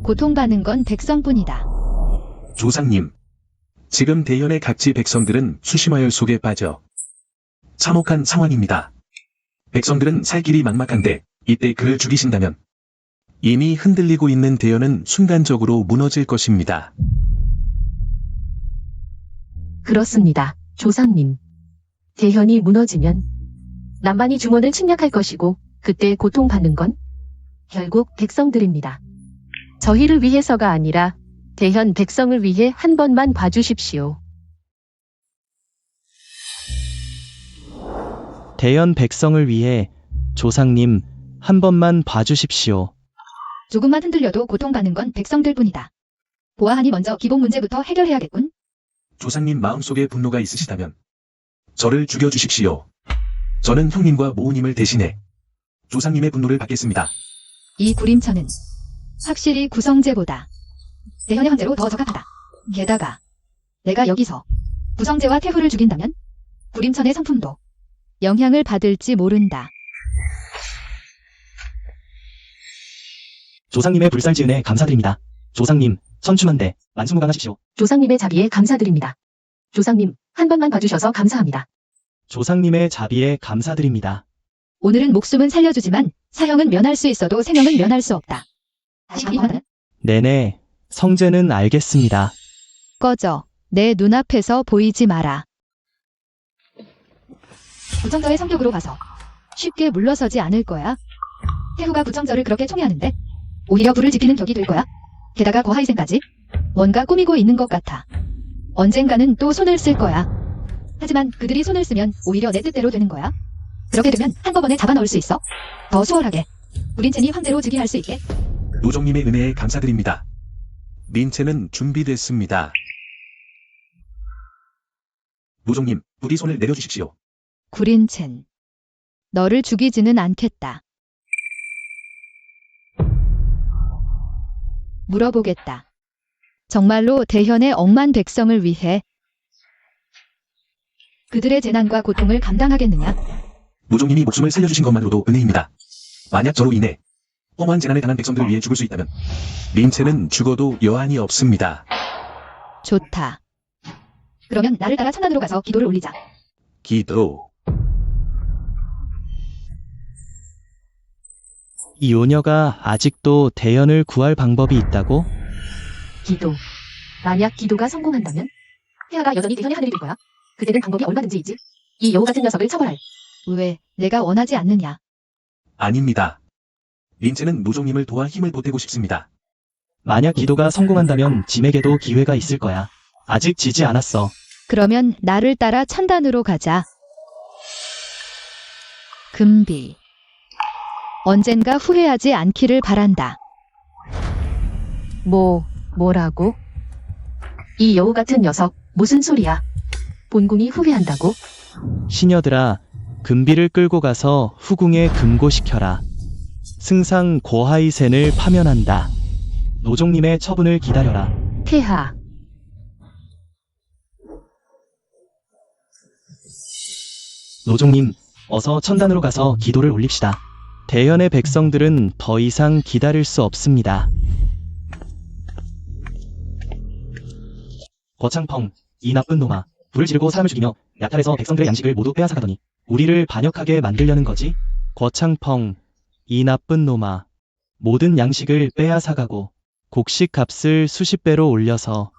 고통받는 건 백성뿐이다. 조상님, 지금 대현의 각지 백성들은 수심화열 속에 빠져 참혹한 상황입니다. 백성들은 살 길이 막막한데 이때 그를 죽이신다면 이미 흔들리고 있는 대현은 순간적으로 무너질 것입니다. 그렇습니다. 조상님. 대현이 무너지면 남반이 중원을 침략할 것이고 그때 고통받는 건 결국 백성들입니다. 저희를 위해서가 아니라 대현 백성을 위해 한 번만 봐주십시오. 대현 백성을 위해 조상님, 한 번만 봐주십시오. 조금만 흔들려도 고통받는 건 백성들뿐이다. 보아하니 먼저 기본 문제부터 해결해야겠군. 조상님 마음속에 분노가 있으시다면 저를 죽여주십시오. 저는 형님과 모우님을 대신해 조상님의 분노를 받겠습니다. 이 구림천은 확실히 구성제보다 대현의 황제로 더 적합하다. 게다가 내가 여기서 구성제와 태후를 죽인다면 구림천의 성품도 영향을 받을지 모른다. 조상님의 불살지은에 감사드립니다. 조상님, 천추만대, 만수무강하십시오. 조상님의 자비에 감사드립니다. 조상님, 한 번만 봐주셔서 감사합니다. 조상님의 자비에 감사드립니다. 오늘은 목숨은 살려주지만 사형은 면할 수 있어도 생명은 면할 수 없다. 다시 강요하면 네네, 성제는 알겠습니다. 꺼져. 내 눈앞에서 보이지 마라. 구청저의 성격으로 봐서 쉽게 물러서지 않을 거야. 태후가 구청저를 그렇게 총애하는데 오히려 불을 지피는 격이 될 거야. 게다가 거하이생까지 뭔가 꾸미고 있는 것 같아. 언젠가는 또 손을 쓸 거야. 하지만 그들이 손을 쓰면 오히려 내 뜻대로 되는 거야. 그렇게 되면 한꺼번에 잡아넣을 수 있어. 더 수월하게 우린첸이 황제로 즉위할 수 있게. 노종님의 은혜에 감사드립니다. 린체는 준비됐습니다. 노종님, 부디 손을 내려주십시오. 구린첸, 너를 죽이지는 않겠다. 물어보겠다. 정말로 대현의 억만 백성을 위해 그들의 재난과 고통을 감당하겠느냐? 노종님이 목숨을 살려주신 것만으로도 은혜입니다. 만약 저로 인해 험한 재난에 당한 백성들을 위해 죽을 수 있다면 린체는 죽어도 여한이 없습니다. 좋다. 그러면 나를 따라 천단으로 가서 기도를 올리자. 기도. 이 요녀가 아직도 대현을 구할 방법이 있다고? 기도. 만약 기도가 성공한다면 태아가 여전히 대현의 하늘이 될 거야. 그때는 방법이 얼마든지 있지. 이 여우 같은 녀석을 처벌할. 왜 내가 원하지 않느냐? 아닙니다. 린체는 노종님을 도와 힘을 보태고 싶습니다. 만약 기도가 성공한다면 짐에게도 기회가 있을 거야. 아직 지지 않았어. 그러면 나를 따라 천단으로 가자. 금비. 언젠가 후회하지 않기를 바란다. 뭐라고? 이 여우 같은 녀석, 무슨 소리야? 본궁이 후회한다고? 시녀들아, 금비를 끌고 가서 후궁에 금고시켜라. 승상 고하이센을 파면한다. 노종님의 처분을 기다려라. 폐하. 노종님, 어서 천단으로 가서 기도를 올립시다. 대현의 백성들은 더 이상 기다릴 수 없습니다. 거창펑, 이 나쁜 놈아. 불을 지르고 사람을 죽이며 약탈해서 백성들의 양식을 모두 빼앗아가더니 우리를 반역하게 만들려는 거지? 거창펑, 이 나쁜 놈아. 모든 양식을 빼앗아가고 곡식 값을 수십 배로 올려서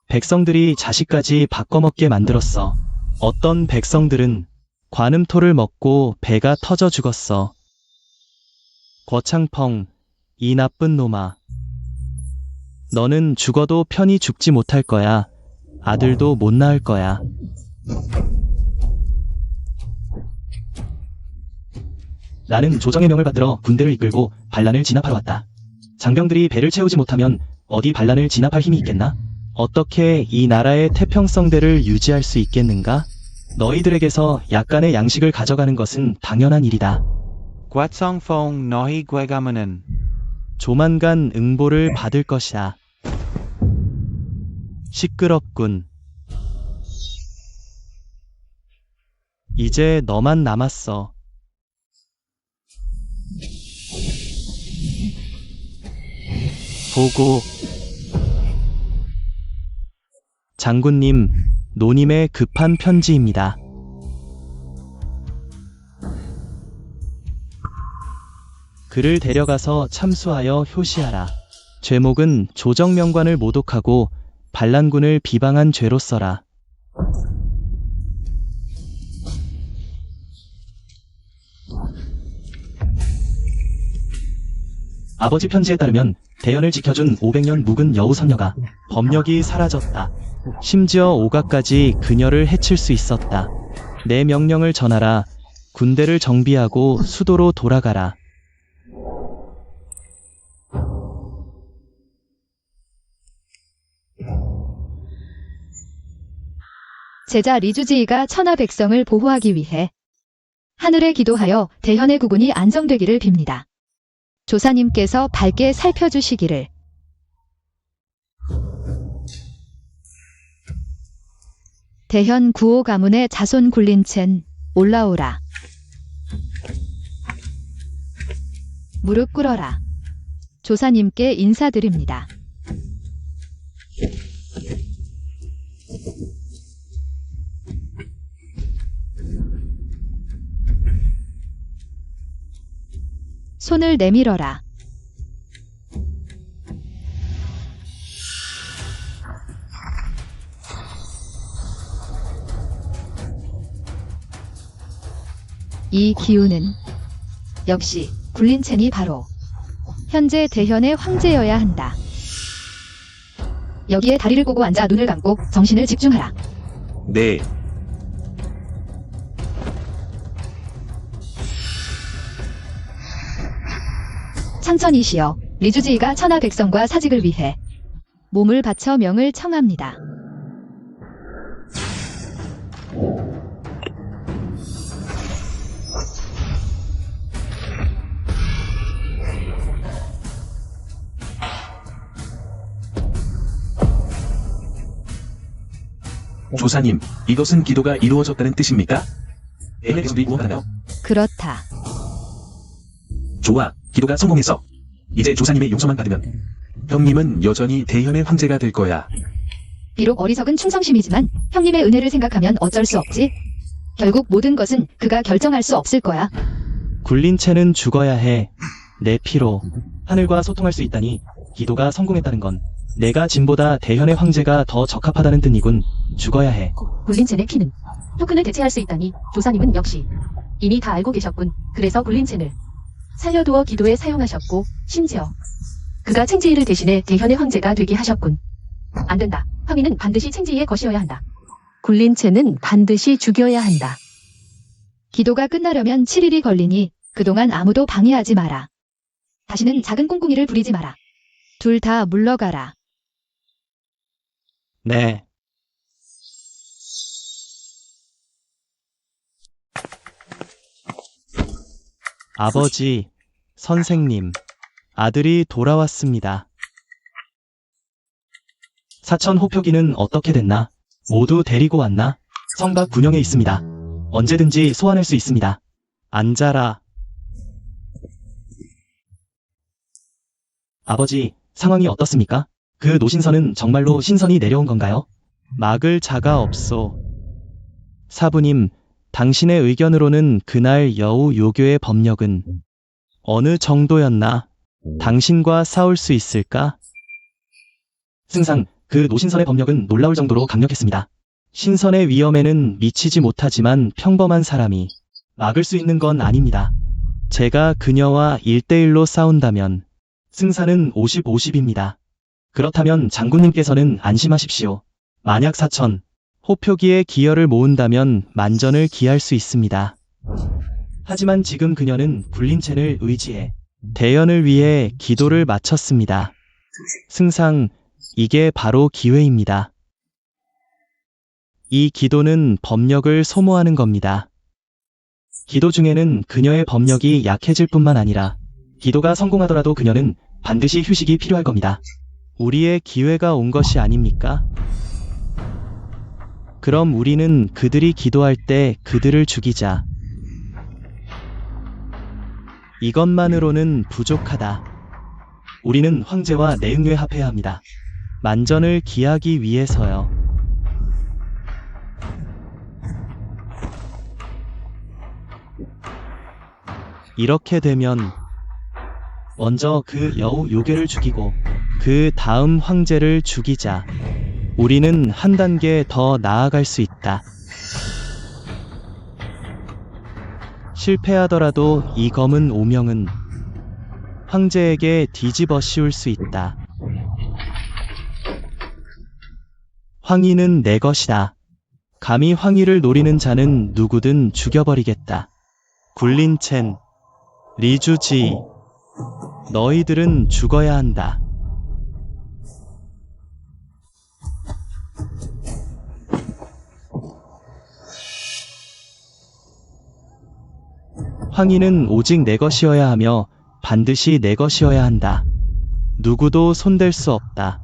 백성들이 자식까지 바꿔먹게 만들었어. 어떤 백성들은 관음토를 먹고 배가 터져 죽었어. 거창펑, 이 나쁜 놈아. 너는 죽어도 편히 죽지 못할 거야. 아들도 못 낳을 거야. 나는 조정의 명을 받들어 군대를 이끌고 반란을 진압하러 왔다. 장병들이 배를 채우지 못하면 어디 반란을 진압할 힘이 있겠나? 어떻게 이 나라의 태평성대를 유지할 수 있겠는가? 너희들에게서 약간의 양식을 가져가는 것은 당연한 일이다. Quatsongphong Nohi Guegamanen. 조만간 응보를 받을 것이다. 시끄럽군. 이제 너만 남았어. 보고. 장군님, 노님의 급한 편지입니다. 그를 데려가서 참수하여 효시하라. 죄목은 조정명관을 모독하고 반란군을 비방한 죄로 써라. 아버지 편지에 따르면 대현을 지켜준 500년 묵은 여우 선녀가 법력이 사라졌다. 심지어 오가까지 그녀를 해칠 수 있었다. 내 명령을 전하라. 군대를 정비하고 수도로 돌아가라. 제자 리주지이가 천하 백성을 보호하기 위해 하늘에 기도하여 대현의 국운이 안정되기를 빕니다. 조사님께서 밝게 살펴주시기를. 대현 구호 가문의 자손 굴린첸 올라오라. 무릎 꿇어라. 조사님께 인사드립니다. 손을 내밀어라. 이 기운은 역시 굴린첸이 바로 현재 대현의 황제여야 한다. 여기에 다리를 꼬고 앉아 눈을 감고 정신을 집중하라. 네. 창천이시여, 리주지이가 천하 백성과 사직을 위해 몸을 바쳐 명을 청합니다. 조사님, 이것은 기도가 이루어졌다는 뜻입니까? 대현의 백성들이 구원받나요? 그렇다. 좋아, 기도가 성공했어. 이제 조사님의 용서만 받으면 형님은 여전히 대현의 황제가 될 거야. 비록 어리석은 충성심이지만 형님의 은혜를 생각하면 어쩔 수 없지. 결국 모든 것은 그가 결정할 수 없을 거야. 굴린채는 죽어야 해. 내 피로 하늘과 소통할 수 있다니 기도가 성공했다는 건 내가 진보다 대현의 황제가 더 적합하다는 뜻이군. 죽어야 해. 굴린첸의 피는 토큰을 대체할 수 있다니 조사님은 역시 이미 다 알고 계셨군. 그래서 굴린첸을 살려두어 기도에 사용하셨고 심지어 그가 챙지이를 대신해 대현의 황제가 되게 하셨군. 안 된다. 황위는 반드시 챙지이의 것이어야 한다. 굴린첸은 반드시 죽여야 한다. 기도가 끝나려면 7일이 걸리니 그동안 아무도 방해하지 마라. 다시는 작은 꿍꿍이를 부리지 마라. 둘 다 물러가라. 네. 아버지, 선생님, 아들이 돌아왔습니다. 사천 호표기는 어떻게 됐나? 모두 데리고 왔나? 성곽 군영에 있습니다. 언제든지 소환할 수 있습니다. 앉아라. 아버지, 상황이 어떻습니까? 그 노신선은 정말로 신선이 내려온 건가요? 막을 자가 없소. 사부님, 당신의 의견으로는 그날 여우 요교의 법력은 어느 정도였나? 당신과 싸울 수 있을까? 승상, 그 노신선의 법력은 놀라울 정도로 강력했습니다. 신선의 위험에는 미치지 못하지만 평범한 사람이 막을 수 있는 건 아닙니다. 제가 그녀와 1대1로 싸운다면 승산은 50-50입니다. 그렇다면 장군님께서는 안심하십시오. 만약 사천, 호표기의 기여를 모은다면 만전을 기할 수 있습니다. 하지만 지금 그녀는 불린첸을 의지해 대연을 위해 기도를 마쳤습니다. 승상, 이게 바로 기회입니다. 이 기도는 법력을 소모하는 겁니다. 기도 중에는 그녀의 법력이 약해질 뿐만 아니라 기도가 성공하더라도 그녀는 반드시 휴식이 필요할 겁니다. 우리의 기회가 온 것이 아닙니까? 그럼 우리는 그들이 기도할 때 그들을 죽이자. 이것만으로는 부족하다. 우리는 황제와 내응류에 합해야 합니다. 만전을 기하기 위해서요. 이렇게 되면 먼저 그 여우 요괴를 죽이고 그 다음 황제를 죽이자. 우리는 한 단계 더 나아갈 수 있다. 실패하더라도 이 검은 오명은 황제에게 뒤집어 씌울 수 있다. 황희는 내 것이다. 감히 황희를 노리는 자는 누구든 죽여버리겠다. 굴린첸, 리주지, 너희들은 죽어야 한다. 황희는 오직 내 것이어야 하며 반드시 내 것이어야 한다. 누구도 손댈 수 없다.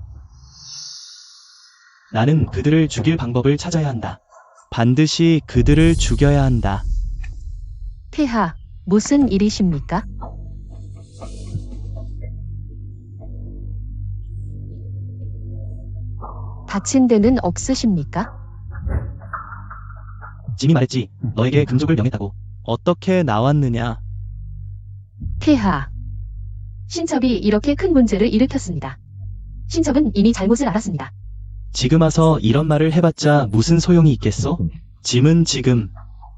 나는 그들을 죽일 방법을 찾아야 한다. 반드시 그들을 죽여야 한다. 폐하, 무슨 일이십니까? 다친 데는 없으십니까? 짐이 말했지. 너에게 금족을 명했다고. 어떻게 나왔느냐? 폐하, 신첩이 이렇게 큰 문제를 일으켰습니다. 신첩은 이미 잘못을 알았습니다. 지금 와서 이런 말을 해봤자 무슨 소용이 있겠소? 짐은 지금.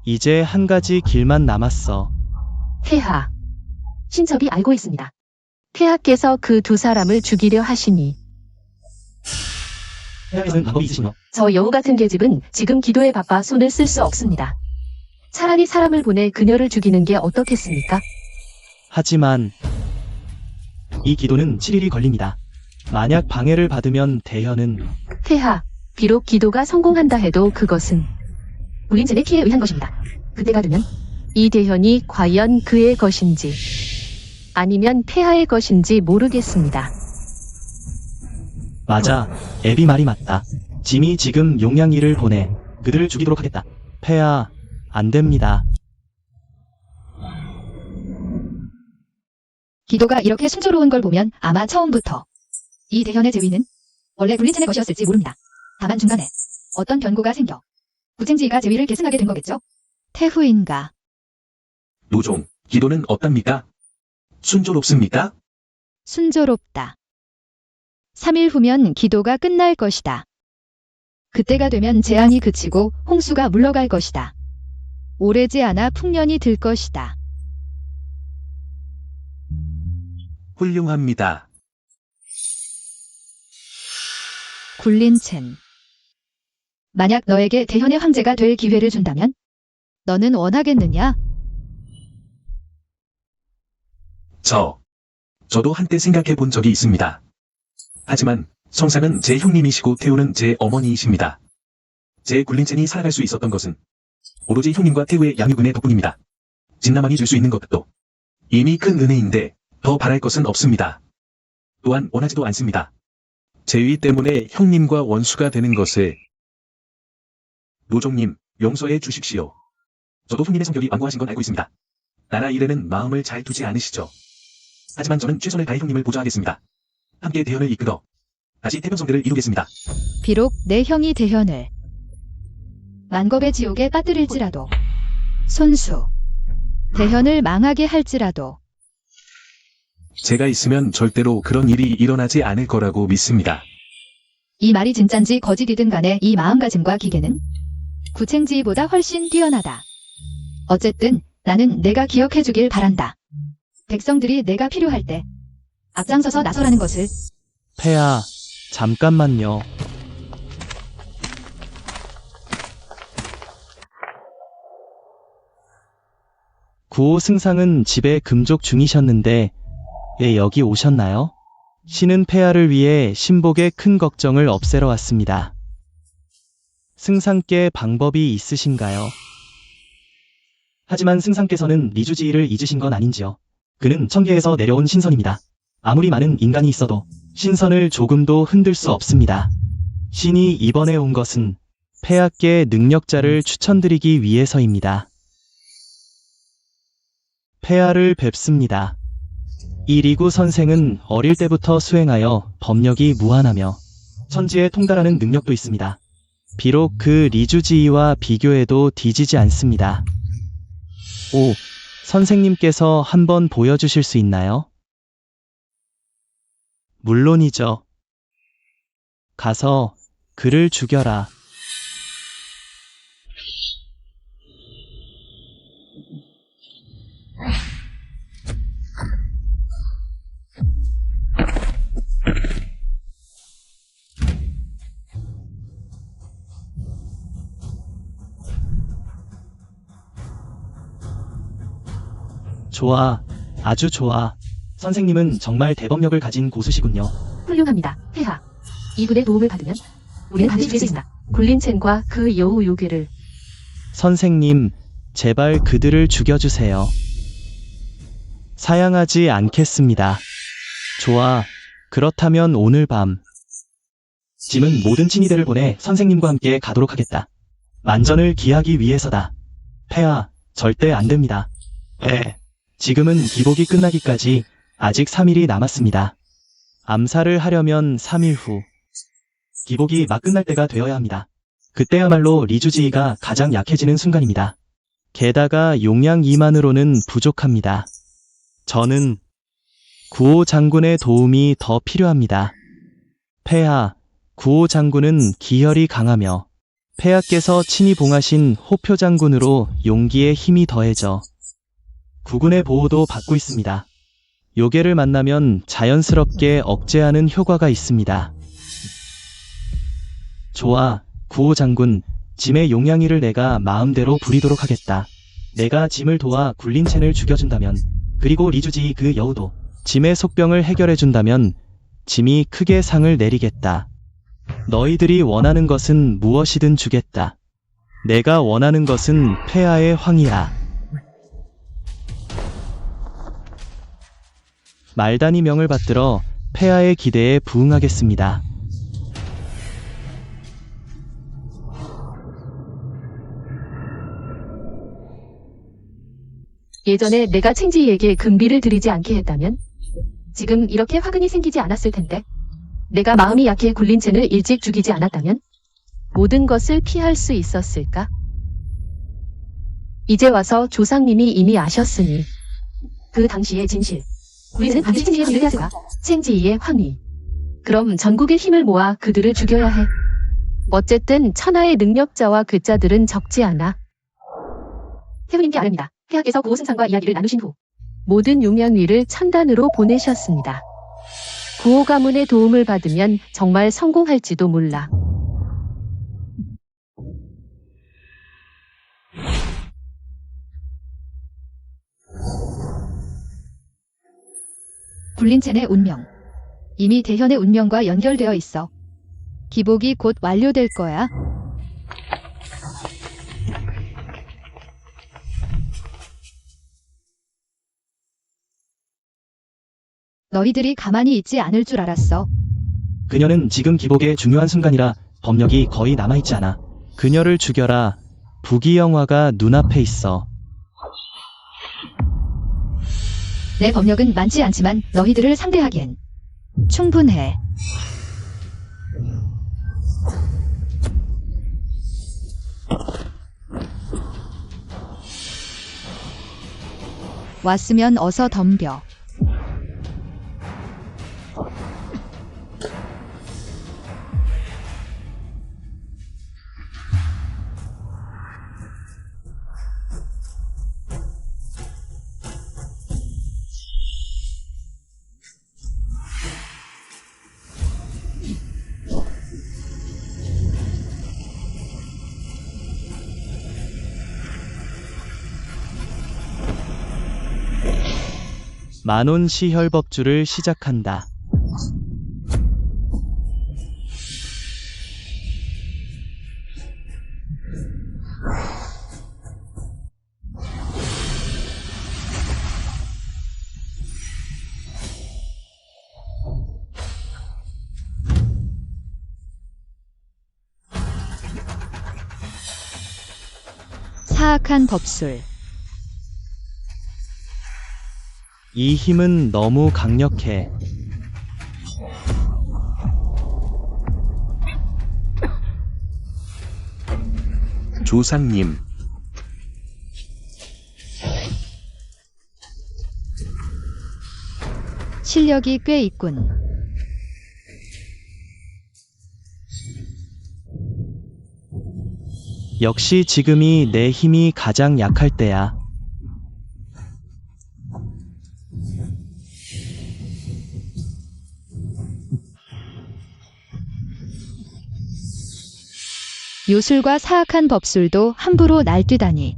이제 한 가지 길만 남았어. 폐하, 신첩이 알고 있습니다. 폐하께서 그 두 사람을 죽이려 하시니 폐하에서는 방법이 있으시며 저 여우 같은 계집은 지금 기도에 바빠 손을 쓸 수 없습니다. 차라리 사람을 보내 그녀를 죽이는 게 어떻겠습니까? 하지만 이 기도는 7일이 걸립니다. 만약 방해를 받으면 대현은 폐하, 비록 기도가 성공한다 해도 그것은 불린첸의 키에 의한 것입니다. 그때가 되면 이 대현이 과연 그의 것인지 아니면 폐하의 것인지 모르겠습니다. 맞아. 애비 말이 맞다. 짐이 지금 용량이를 보내 그들을 죽이도록 하겠다. 폐하, 안 됩니다. 기도가 이렇게 순조로운 걸 보면 아마 처음부터 이 대현의 제위는 원래 불린첸의 것이었을지 모릅니다. 다만 중간에 어떤 변고가 생겨 부친지가 제위를 계승하게 된 거겠죠? 태후인가? 노종, 기도는 어떻습니까? 순조롭습니까? 순조롭다. 3일 후면 기도가 끝날 것이다. 그때가 되면 재앙이 그치고 홍수가 물러갈 것이다. 오래지 않아 풍년이 들 것이다. 훌륭합니다. 굴린첸. 만약 너에게 대현의 황제가 될 기회를 준다면 너는 원하겠느냐? 저도 한때 생각해 본 적이 있습니다. 하지만 성상은 제 형님이시고 태우는 제 어머니이십니다. 제 굴린첸이 살아갈 수 있었던 것은 오로지 형님과 태우의 양육은혜 덕분입니다. 진나만이 줄 수 있는 것도 이미 큰 은혜인데 더 바랄 것은 없습니다. 또한 원하지도 않습니다. 제위 때문에 형님과 원수가 되는 것을 노종님 용서해 주십시오. 저도 형님의 성격이 완고하신 건 알고 있습니다. 나라 일에는 마음을 잘 두지 않으시죠. 하지만 저는 최선을 다해 형님을 보좌하겠습니다. 함께 대현을 이끌어 다시 태평성대를 이루겠습니다. 비록 내 형이 대현을 만겁의 지옥에 빠뜨릴지라도, 손수 대현을 망하게 할지라도 제가 있으면 절대로 그런 일이 일어나지 않을 거라고 믿습니다. 이 말이 진짠지 거짓이든 간에 이 마음가짐과 기계는 구챙지보다 훨씬 뛰어나다. 어쨌든 나는 내가 기억해주길 바란다. 백성들이 내가 필요할 때 앞장서서 나서라는 것을. 폐하, 잠깐만요. 구호 승상은 집에 금족 중이셨는데 왜 여기 오셨나요? 신은 폐하를 위해 신복의 큰 걱정을 없애러 왔습니다. 승상께 방법이 있으신가요? 하지만 승상께서는 리주지의를 잊으신 건 아닌지요. 그는 천계에서 내려온 신선입니다. 아무리 많은 인간이 있어도 신선을 조금도 흔들 수 없습니다. 신이 이번에 온 것은 폐하께 능력자를 추천드리기 위해서입니다. 폐하를 뵙습니다. 이 리구 선생은 어릴 때부터 수행하여 법력이 무한하며 천지에 통달하는 능력도 있습니다. 비록 그 리주지의와 비교해도 뒤지지 않습니다. 오, 선생님께서 한번 보여주실 수 있나요? 물론이죠. 가서 그를 죽여라. 좋아, 아주 좋아. 선생님은 정말 대법력을 가진 고수시군요. 훌륭합니다. 폐하. 이분의 도움을 받으면 우리는 반드시 될 수 있습니다. 굴린첸과 그 여우 요괴를. 선생님, 제발 그들을 죽여주세요. 사양하지 않겠습니다. 좋아, 그렇다면 오늘 밤 짐은 모든 친위대를 보내 선생님과 함께 가도록 하겠다. 만전을 기하기 위해서다. 폐하, 절대 안 됩니다. 지금은 기복이 끝나기까지 아직 3일이 남았습니다. 암살을 하려면 3일 후 기복이 막 끝날 때가 되어야 합니다. 그때야말로 리주지의가 가장 약해지는 순간입니다. 게다가 용량 2만으로는 부족합니다. 저는 구호 장군의 도움이 더 필요합니다. 폐하, 구호 장군은 기혈이 강하며 폐하께서 친히 봉하신 호표 장군으로 용기에 힘이 더해져 국군의 보호도 받고 있습니다. 요괴를 만나면 자연스럽게 억제하는 효과가 있습니다. 좋아, 구호 장군, 짐의 용량이를 내가 마음대로 부리도록 하겠다. 내가 짐을 도와 굴린첸을 죽여준다면, 그리고 리주지의 그 여우도 짐의 속병을 해결해준다면 짐이 크게 상을 내리겠다. 너희들이 원하는 것은 무엇이든 주겠다. 내가 원하는 것은 폐하의 황이야. 말단이 명을 받들어 폐하의 기대에 부응하겠습니다. 예전에 내가 챙지이에게 금비를 드리지 않게 했다면 지금 이렇게 화근이 생기지 않았을 텐데, 내가 마음이 약해 굴린첸을 일찍 죽이지 않았다면 모든 것을 피할 수 있었을까? 이제 와서 조상님이 이미 아셨으니 그 당시의 진실, 우리는 반드시 챙지이의 비를 해야 챙지이의 황위. 그럼 전국의 힘을 모아 그들을 죽여야 해. 어쨌든 천하의 능력자와 괴짜들은 적지 않아. 태훈님께 아릅니다. 폐하께서 구호 승상과 이야기를 나누신 후 모든 용량위를 천단으로 보내셨습니다. 구호 가문의 도움을 받으면 정말 성공할지도 몰라. 굴린첸의 운명. 이미 대현의 운명과 연결되어 있어. 기복이 곧 완료될 거야. 너희들이 가만히 있지 않을 줄 알았어. 그녀는 지금 기복의 중요한 순간이라 법력이 거의 남아있지 않아. 그녀를 죽여라. 부귀영화가 눈앞에 있어. 내 법력은 많지 않지만 너희들을 상대하기엔 충분해. 왔으면 어서 덤벼. 만온 시혈법주를 시작한다. 사악한 법술. 이 힘은 너무 강력해. 조상님, 실력이 꽤 있군. 역시 지금이 내 힘이 가장 약할 때야. 요술과 사악한 법술도 함부로 날뛰다니.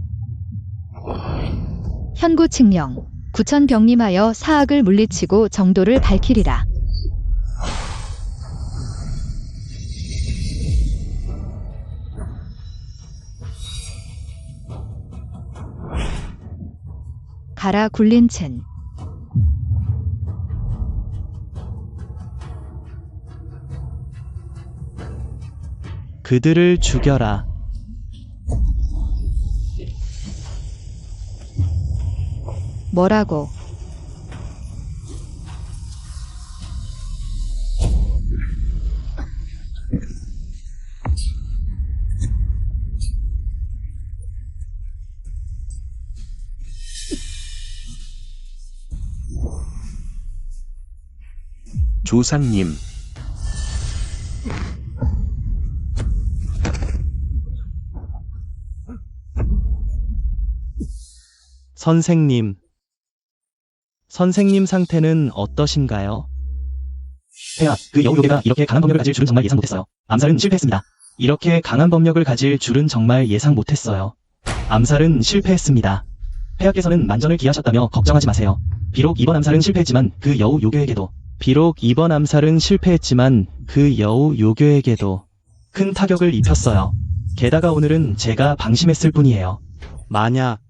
현구칙령. 구천병림하여 사악을 물리치고 정도를 밝히리라. 가라 굴린 첸. 그들을 죽여라. 뭐라고? 조상님, 선생님. 선생님 상태는 어떠신가요? 폐하, 그 여우 요괴가 이렇게 강한 법력을 가질 줄은 정말 예상 못했어요. 암살은 실패했습니다. 이렇게 강한 법력을 가질 줄은 정말 예상 못했어요. 암살은 실패했습니다. 폐하께서는 만전을 기하셨다며 걱정하지 마세요. 비록 이번 암살은 실패했지만 그 여우 요괴에게도 큰 타격을 입혔어요. 게다가 오늘은 제가 방심했을 뿐이에요. 만약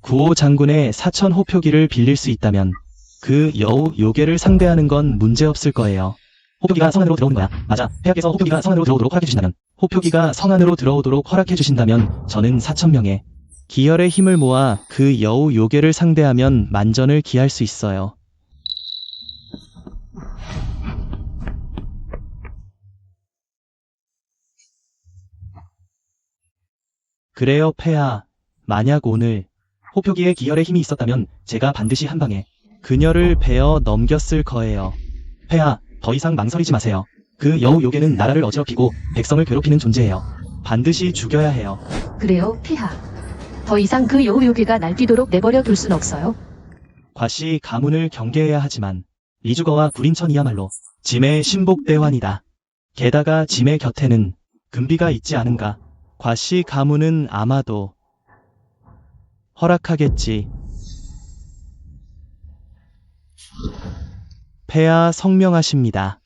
구호 장군의 사천 호표기를 빌릴 수 있다면 그 여우 요괴를 상대하는 건 문제없을 거예요. 호표기가 성 안으로 들어오는 거야. 맞아. 폐하께서 호표기가 성 안으로 들어오도록 허락해 주신다면 저는 4,000명의 기혈의 힘을 모아 그 여우 요괴를 상대하면 만전을 기할 수 있어요. 그래요, 폐하. 만약 오늘 호표기에 기혈의 힘이 있었다면 제가 반드시 한 방에 그녀를 베어 넘겼을 거예요. 폐하, 더 이상 망설이지 마세요. 그 여우 요괴는 나라를 어지럽히고 백성을 괴롭히는 존재예요. 반드시 죽여야 해요. 그래요, 폐하. 더 이상 그 여우 요괴가 날뛰도록 내버려 둘 순 없어요. 과시 가문을 경계해야 하지만 리주거와 구린천이야말로 짐의 신복대환이다. 게다가 짐의 곁에는 금비가 있지 않은가. 과시 가문은 아마도 허락하겠지. 폐하 성명하십니다.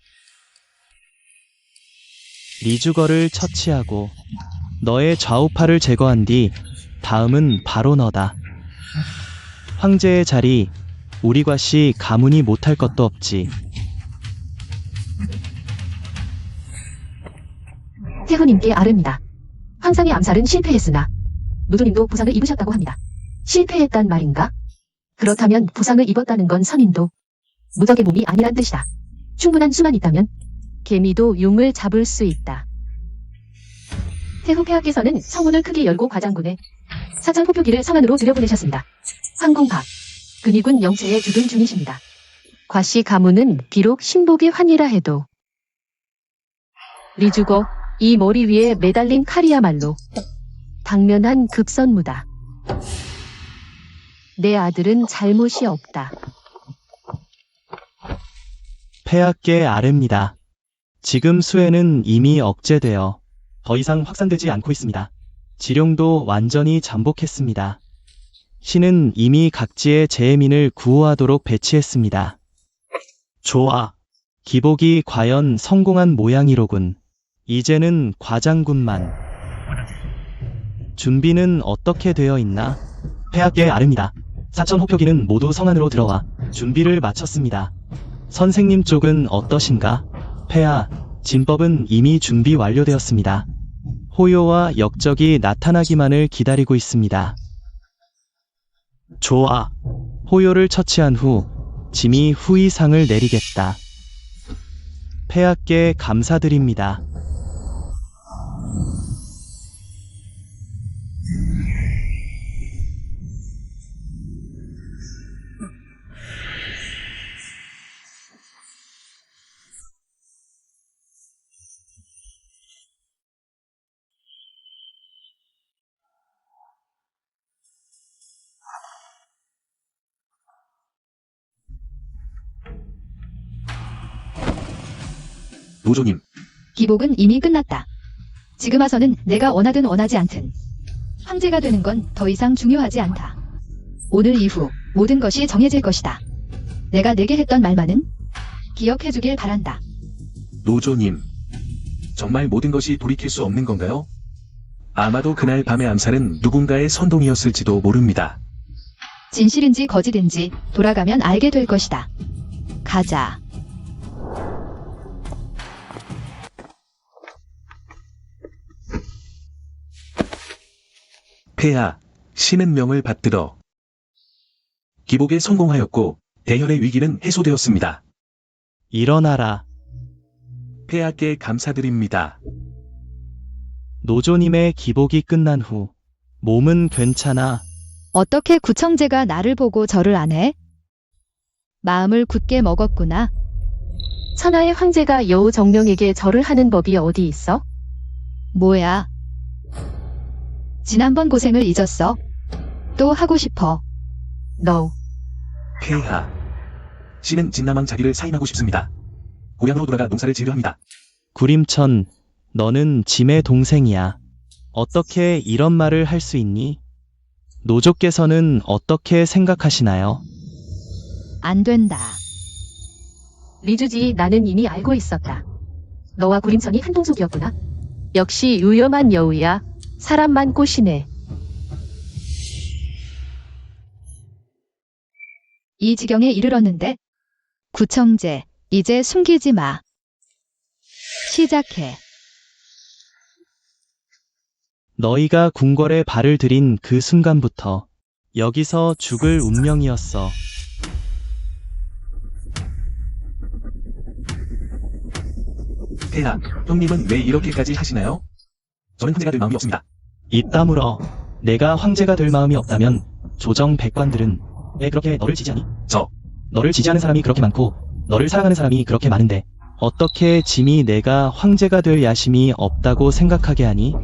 리주거를 처치하고 너의 좌우파를 제거한 뒤 다음은 바로 너다. 황제의 자리 우리 과씨 가문이 못할 것도 없지. 태후님께 아릅니다. 황상의 암살은 실패했으나 노조님도 부상을 입으셨다고 합니다. 실패했단 말인가? 그렇다면 부상을 입었다는 건 선인도 무적의 몸이 아니란 뜻이다. 충분한 수만 있다면 개미도 용을 잡을 수 있다. 태후 폐하께서는 성문을 크게 열고 과장군에 사장 포표기를 성안으로 들여보내셨습니다. 황공박, 근위군 영체에 주둔 중이십니다. 과씨 가문은 비록 신복이 환이라 해도 리주거 이 머리 위에 매달린 칼이야말로 당면한 급선무다. 내 아들은 잘못이 없다. 폐하께 아뢰입니다. 지금 수해는 이미 억제되어 더 이상 확산되지 않고 있습니다. 지룡도 완전히 잠복했습니다. 신은 이미 각지에 재해민을 구호하도록 배치했습니다. 좋아. 기복이 과연 성공한 모양이로군. 이제는 과장군만. 준비는 어떻게 되어 있나? 폐하께 아릅니다. 사천 호표기는 모두 성안으로 들어와 준비를 마쳤습니다. 선생님 쪽은 어떠신가? 폐하, 진법은 이미 준비 완료되었습니다. 호요와 역적이 나타나기만을 기다리고 있습니다. 좋아. 호요를 처치한 후 짐이 후의상을 내리겠다. 폐하께 감사드립니다. 노조님, 기복은 이미 끝났다. 지금 와서는 내가 원하든 원하지 않든 황제가 되는 건 더 이상 중요하지 않다. 오늘 이후 모든 것이 정해질 것이다. 내가 내게 했던 말만은 기억해주길 바란다. 노조님. 정말 모든 것이 돌이킬 수 없는 건가요? 아마도 그날 밤의 암살은 누군가의 선동이었을지도 모릅니다. 진실인지 거짓인지 돌아가면 알게 될 것이다. 가자. 폐하, 신은 명을 받들어. 기복에 성공하였고 대혈의 위기는 해소되었습니다. 일어나라. 폐하께 감사드립니다. 노조님의 기복이 끝난 후 몸은 괜찮아. 어떻게 구청제가 나를 보고 절을 안 해? 마음을 굳게 먹었구나. 천하의 황제가 여우 정령에게 절을 하는 법이 어디 있어? 뭐야? 지난번 고생을 잊었어? 또 하고 싶어. 너 폐하, 신은 진남왕 자기를 사임하고 싶습니다. 고향으로 돌아가 농사를 지으려 합니다. 구림천, 너는 짐의 동생이야. 어떻게 이런 말을 할 수 있니? 노조께서는 어떻게 생각하시나요? 안 된다. 리주지 나는 이미 알고 있었다. 너와 구림천이 한동속이었구나. 역시 유염한 여우야. 사람만 꼬시네. 이 지경에 이르렀는데 구청제, 이제 숨기지 마. 시작해. 너희가 궁궐에 발을 들인 그 순간부터 여기서 죽을 운명이었어. 폐하, 형님은 왜 이렇게까지 하시나요? 저는 황제가 될 마음이 없습니다. 입 다물어. 내가 황제가 될 마음이 없다면 조정 백관들은 왜 그렇게 너를 지지하니? 너를 지지하는 사람이 그렇게 많고 너를 사랑하는 사람이 그렇게 많은데 어떻게 짐이 내가 황제가 될 야심이 없다고 생각하게 하니?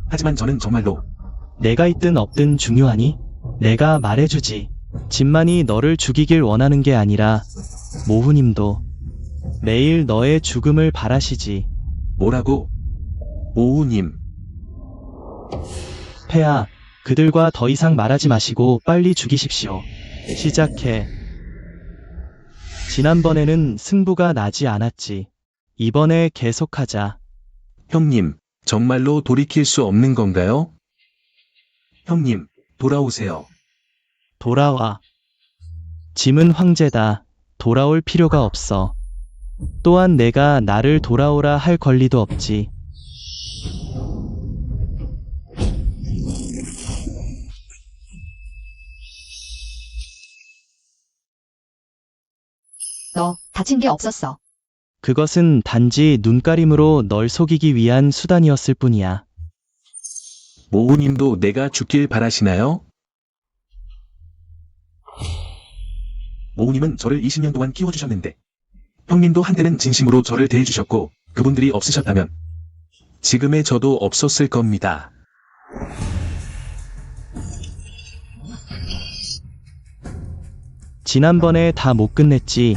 하지만 저는 정말로 내가 있든 없든 중요하니? 내가 말해주지. 짐만이 너를 죽이길 원하는 게 아니라 모후님도 매일 너의 죽음을 바라시지. 뭐라고? 모우님, 폐하, 그들과 더 이상 말하지 마시고 빨리 죽이십시오. 시작해. 지난번에는 승부가 나지 않았지. 이번에 계속하자. 형님, 정말로 돌이킬 수 없는 건가요? 형님, 돌아오세요. 돌아와. 짐은 황제다. 돌아올 필요가 없어. 또한 내가 나를 돌아오라 할 권리도 없지. 너 다친 게 없었어. 그것은 단지 눈가림으로 널 속이기 위한 수단이었을 뿐이야. 모우님도 내가 죽길 바라시나요? 모우님은 저를 20년 동안 키워주셨는데 형님도 한때는 진심으로 저를 대해주셨고 그분들이 없으셨다면 지금의 저도 없었을 겁니다. 지난번에 다 못 끝냈지.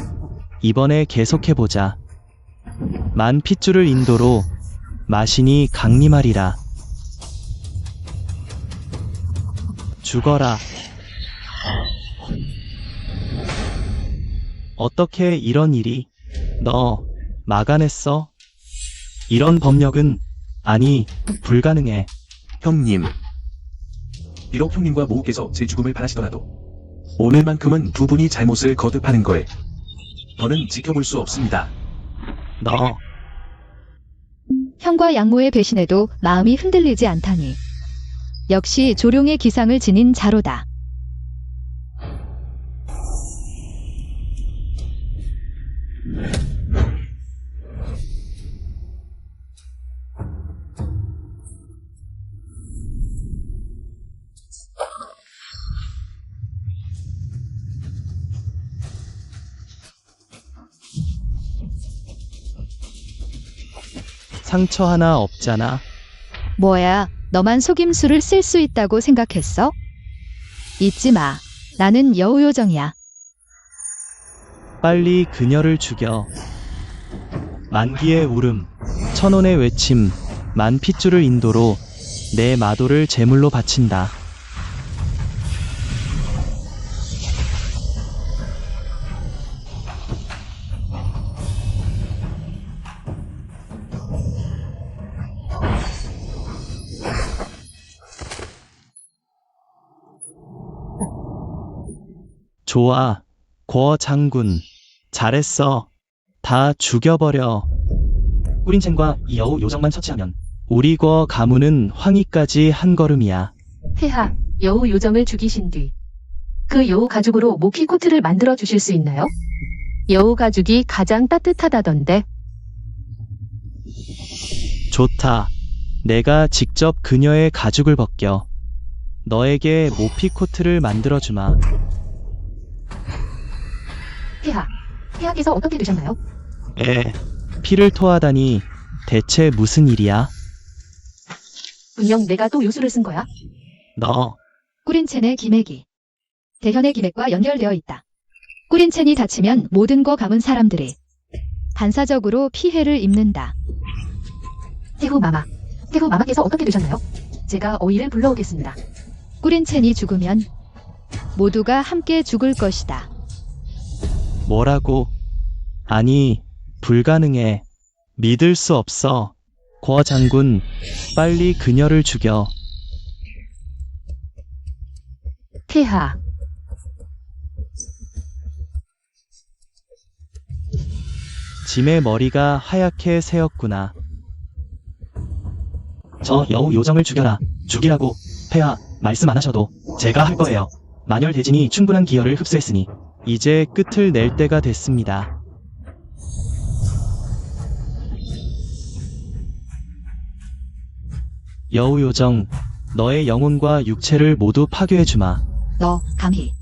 이번에 계속해보자. 만 핏줄을 인도로 마신이 강림하리라. 죽어라. 어떻게 이런 일이? 너 막아냈어? 이런 법력은 아니 불가능해. 형님. 비록 형님과 모우께서 제 죽음을 바라시더라도 오늘만큼은 두 분이 잘못을 거듭하는 거에 저는 지켜볼 수 없습니다. 너 형과 양모의 배신에도 마음이 흔들리지 않다니. 역시 조룡의 기상을 지닌 자로다. 상처 하나 없잖아. 뭐야, 너만 속임수를 쓸 수 있다고 생각했어? 잊지 마. 나는 여우요정이야. 빨리 그녀를 죽여. 만기의 울음, 천원의 외침, 만 핏줄을 인도로 내 마도를 제물로 바친다. 좋아, 궈 장군. 잘했어. 다 죽여버려. 꾸린첸과 이 여우 요정만 처치하면 우리 궈 가문은 황희까지 한 걸음이야. 폐하, 여우 요정을 죽이신 뒤 그 여우 가죽으로 모키 코트를 만들어 주실 수 있나요? 여우 가죽이 가장 따뜻하다던데. 좋다. 내가 직접 그녀의 가죽을 벗겨. 너에게 모피 코트를 만들어주마. 폐하께서 어떻게 되셨나요? 피를 토하다니 대체 무슨 일이야? 분명 내가 또 요술을 쓴 거야. 너 꾸린첸의 기맥이 대현의 기맥과 연결되어 있다. 꾸린첸이 다치면 모든 거 감은 사람들이 반사적으로 피해를 입는다. 태후 마마께서 어떻게 되셨나요? 제가 어이를 불러오겠습니다. 꾸린첸이 죽으면 모두가 함께 죽을 것이다. 뭐라고? 아니, 불가능해. 믿을 수 없어. 궈 장군, 빨리 그녀를 죽여. 폐하, 짐의 머리가 하얗게 새었구나. 저 여우 요정을 죽여라. 죽이라고. 폐하, 말씀 안 하셔도 제가 할 거예요. 만열 대진이 충분한 기여를 흡수했으니 이제 끝을 낼 때가 됐습니다. 여우 요정, 너의 영혼과 육체를 모두 파괴해주마. 너 감히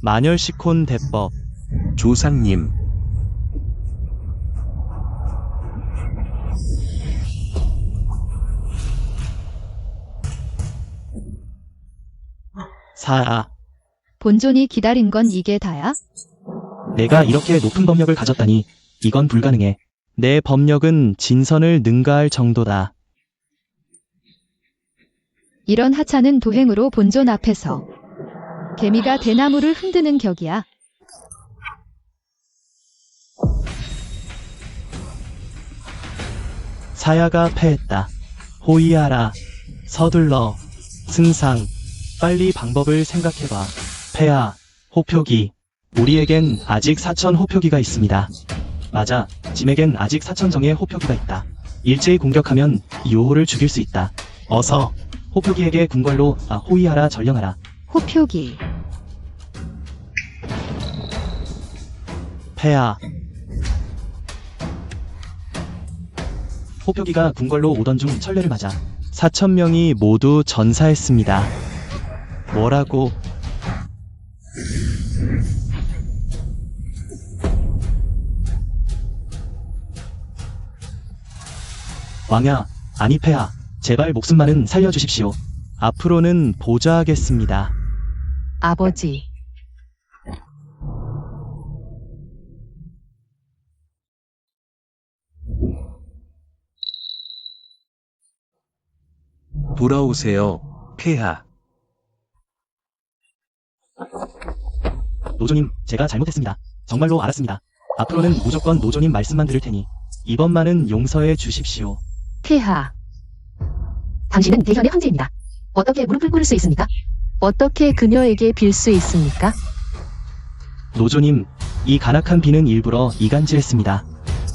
만열시콘 대법. 조상님. 사아, 본존이 기다린 건 이게 다야? 내가 이렇게 높은 법력을 가졌다니 이건 불가능해. 내 법력은 진선을 능가할 정도다. 이런 하찮은 도행으로 본존 앞에서 개미가 대나무를 흔드는 격이야. 사야가 패했다. 호위하라. 서둘러. 승상. 빨리 방법을 생각해봐. 폐하, 호표기. 우리에겐 아직 4천 호표기가 있습니다. 맞아, 짐에겐 아직 4,000정의 호표기가 있다. 일제히 공격하면 요호를 죽일 수 있다. 어서 호표기에게 궁궐로 호위하라 전령하라. 호표기. 폐하. 호표기가 궁궐로 오던 중 천례를 맞아 4,000명이 모두 전사했습니다. 뭐라고? 왕야, 아니 폐하, 제발 목숨만은 살려주십시오. 앞으로는 보좌하겠습니다. 아버지. 돌아오세요, 폐하. 노조님, 제가 잘못했습니다. 정말로 알았습니다. 앞으로는 무조건 노조님 말씀만 들을 테니 이번만은 용서해 주십시오. 폐하. 당신은 대현의 황제입니다. 어떻게 무릎을 꿇을 수 있습니까? 어떻게 그녀에게 빌 수 있습니까? 노조님, 이 간악한 비는 일부러 이간질했습니다.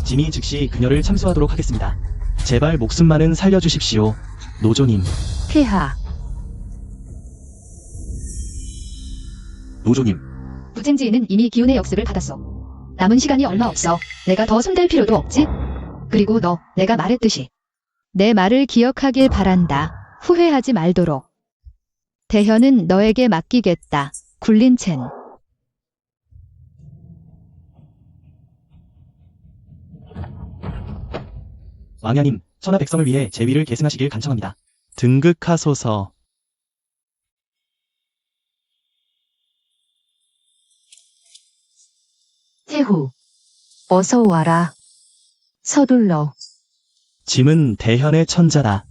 짐이 즉시 그녀를 참수하도록 하겠습니다. 제발 목숨만은 살려주십시오. 노조님. 폐하. 노조님, 부쟁지인은 이미 기운의 역습을 받았어. 남은 시간이 얼마 없어. 내가 더 손댈 필요도 없지? 그리고 너, 내가 말했듯이. 내 말을 기억하길 바란다. 후회하지 말도록. 대현은 너에게 맡기겠다. 굴린첸. 왕야님, 천하 백성을 위해 제위를 계승하시길 간청합니다. 등극하소서. 태후. 어서 와라. 서둘러. 짐은 대현의 천자다.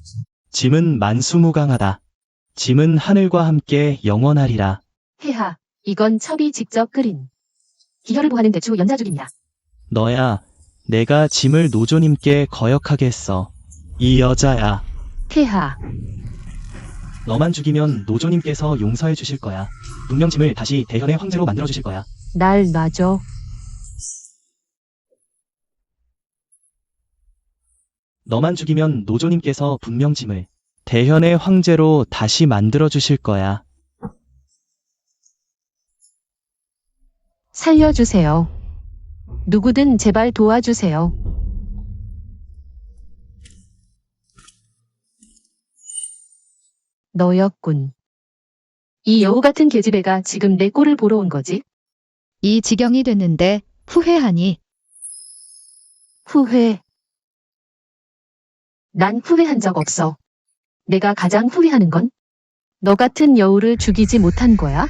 짐은 만수무강하다. 짐은 하늘과 함께 영원하리라. 폐하. 이건 첩이 직접 끓인 기혈을 보하는 대추 연자죽입니다. 너야, 내가 짐을 노조님께 거역하게 했어. 이 여자야. 폐하. 너만 죽이면 노조님께서 용서해 주실 거야. 분명 짐을 다시 대현의 황제로 만들어 주실 거야. 날 놔줘. 너만 죽이면 노조님께서 분명 짐을 대현의 황제로 다시 만들어 주실 거야. 살려주세요. 누구든 제발 도와주세요. 너였군. 이 여우 같은 계집애가 지금 내 꼴을 보러 온 거지? 이 지경이 됐는데 후회하니? 후회. 난 후회한 적 없어. 내가 가장 후회하는 건 너 같은 여우를 죽이지 못한 거야?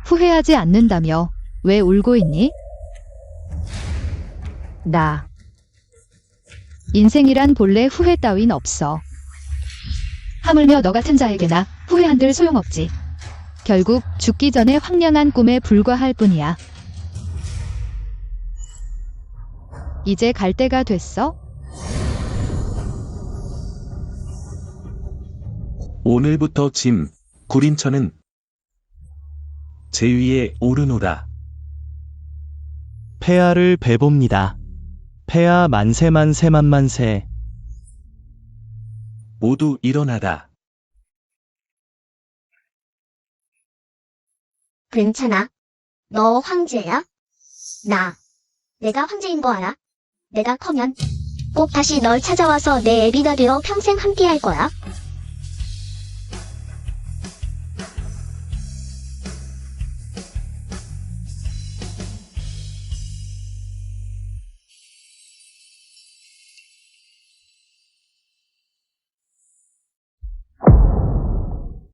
후회하지 않는다며 왜 울고 있니? 나 인생이란 본래 후회 따윈 없어. 하물며 너 같은 자에게나 후회한들 소용없지. 결국 죽기 전에 황량한 꿈에 불과할 뿐이야. 이제 갈 때가 됐어? 오늘부터 짐, 구린천은 제 위에 오르노라. 폐하를 배봅니다. 폐하 만세 만세 만만세. 모두 일어나라. 괜찮아. 너 황제야? 내가 황제인 거 알아? 내가 커면 꼭 다시 널 찾아와서 내 애비가 되어 평생 함께 할 거야.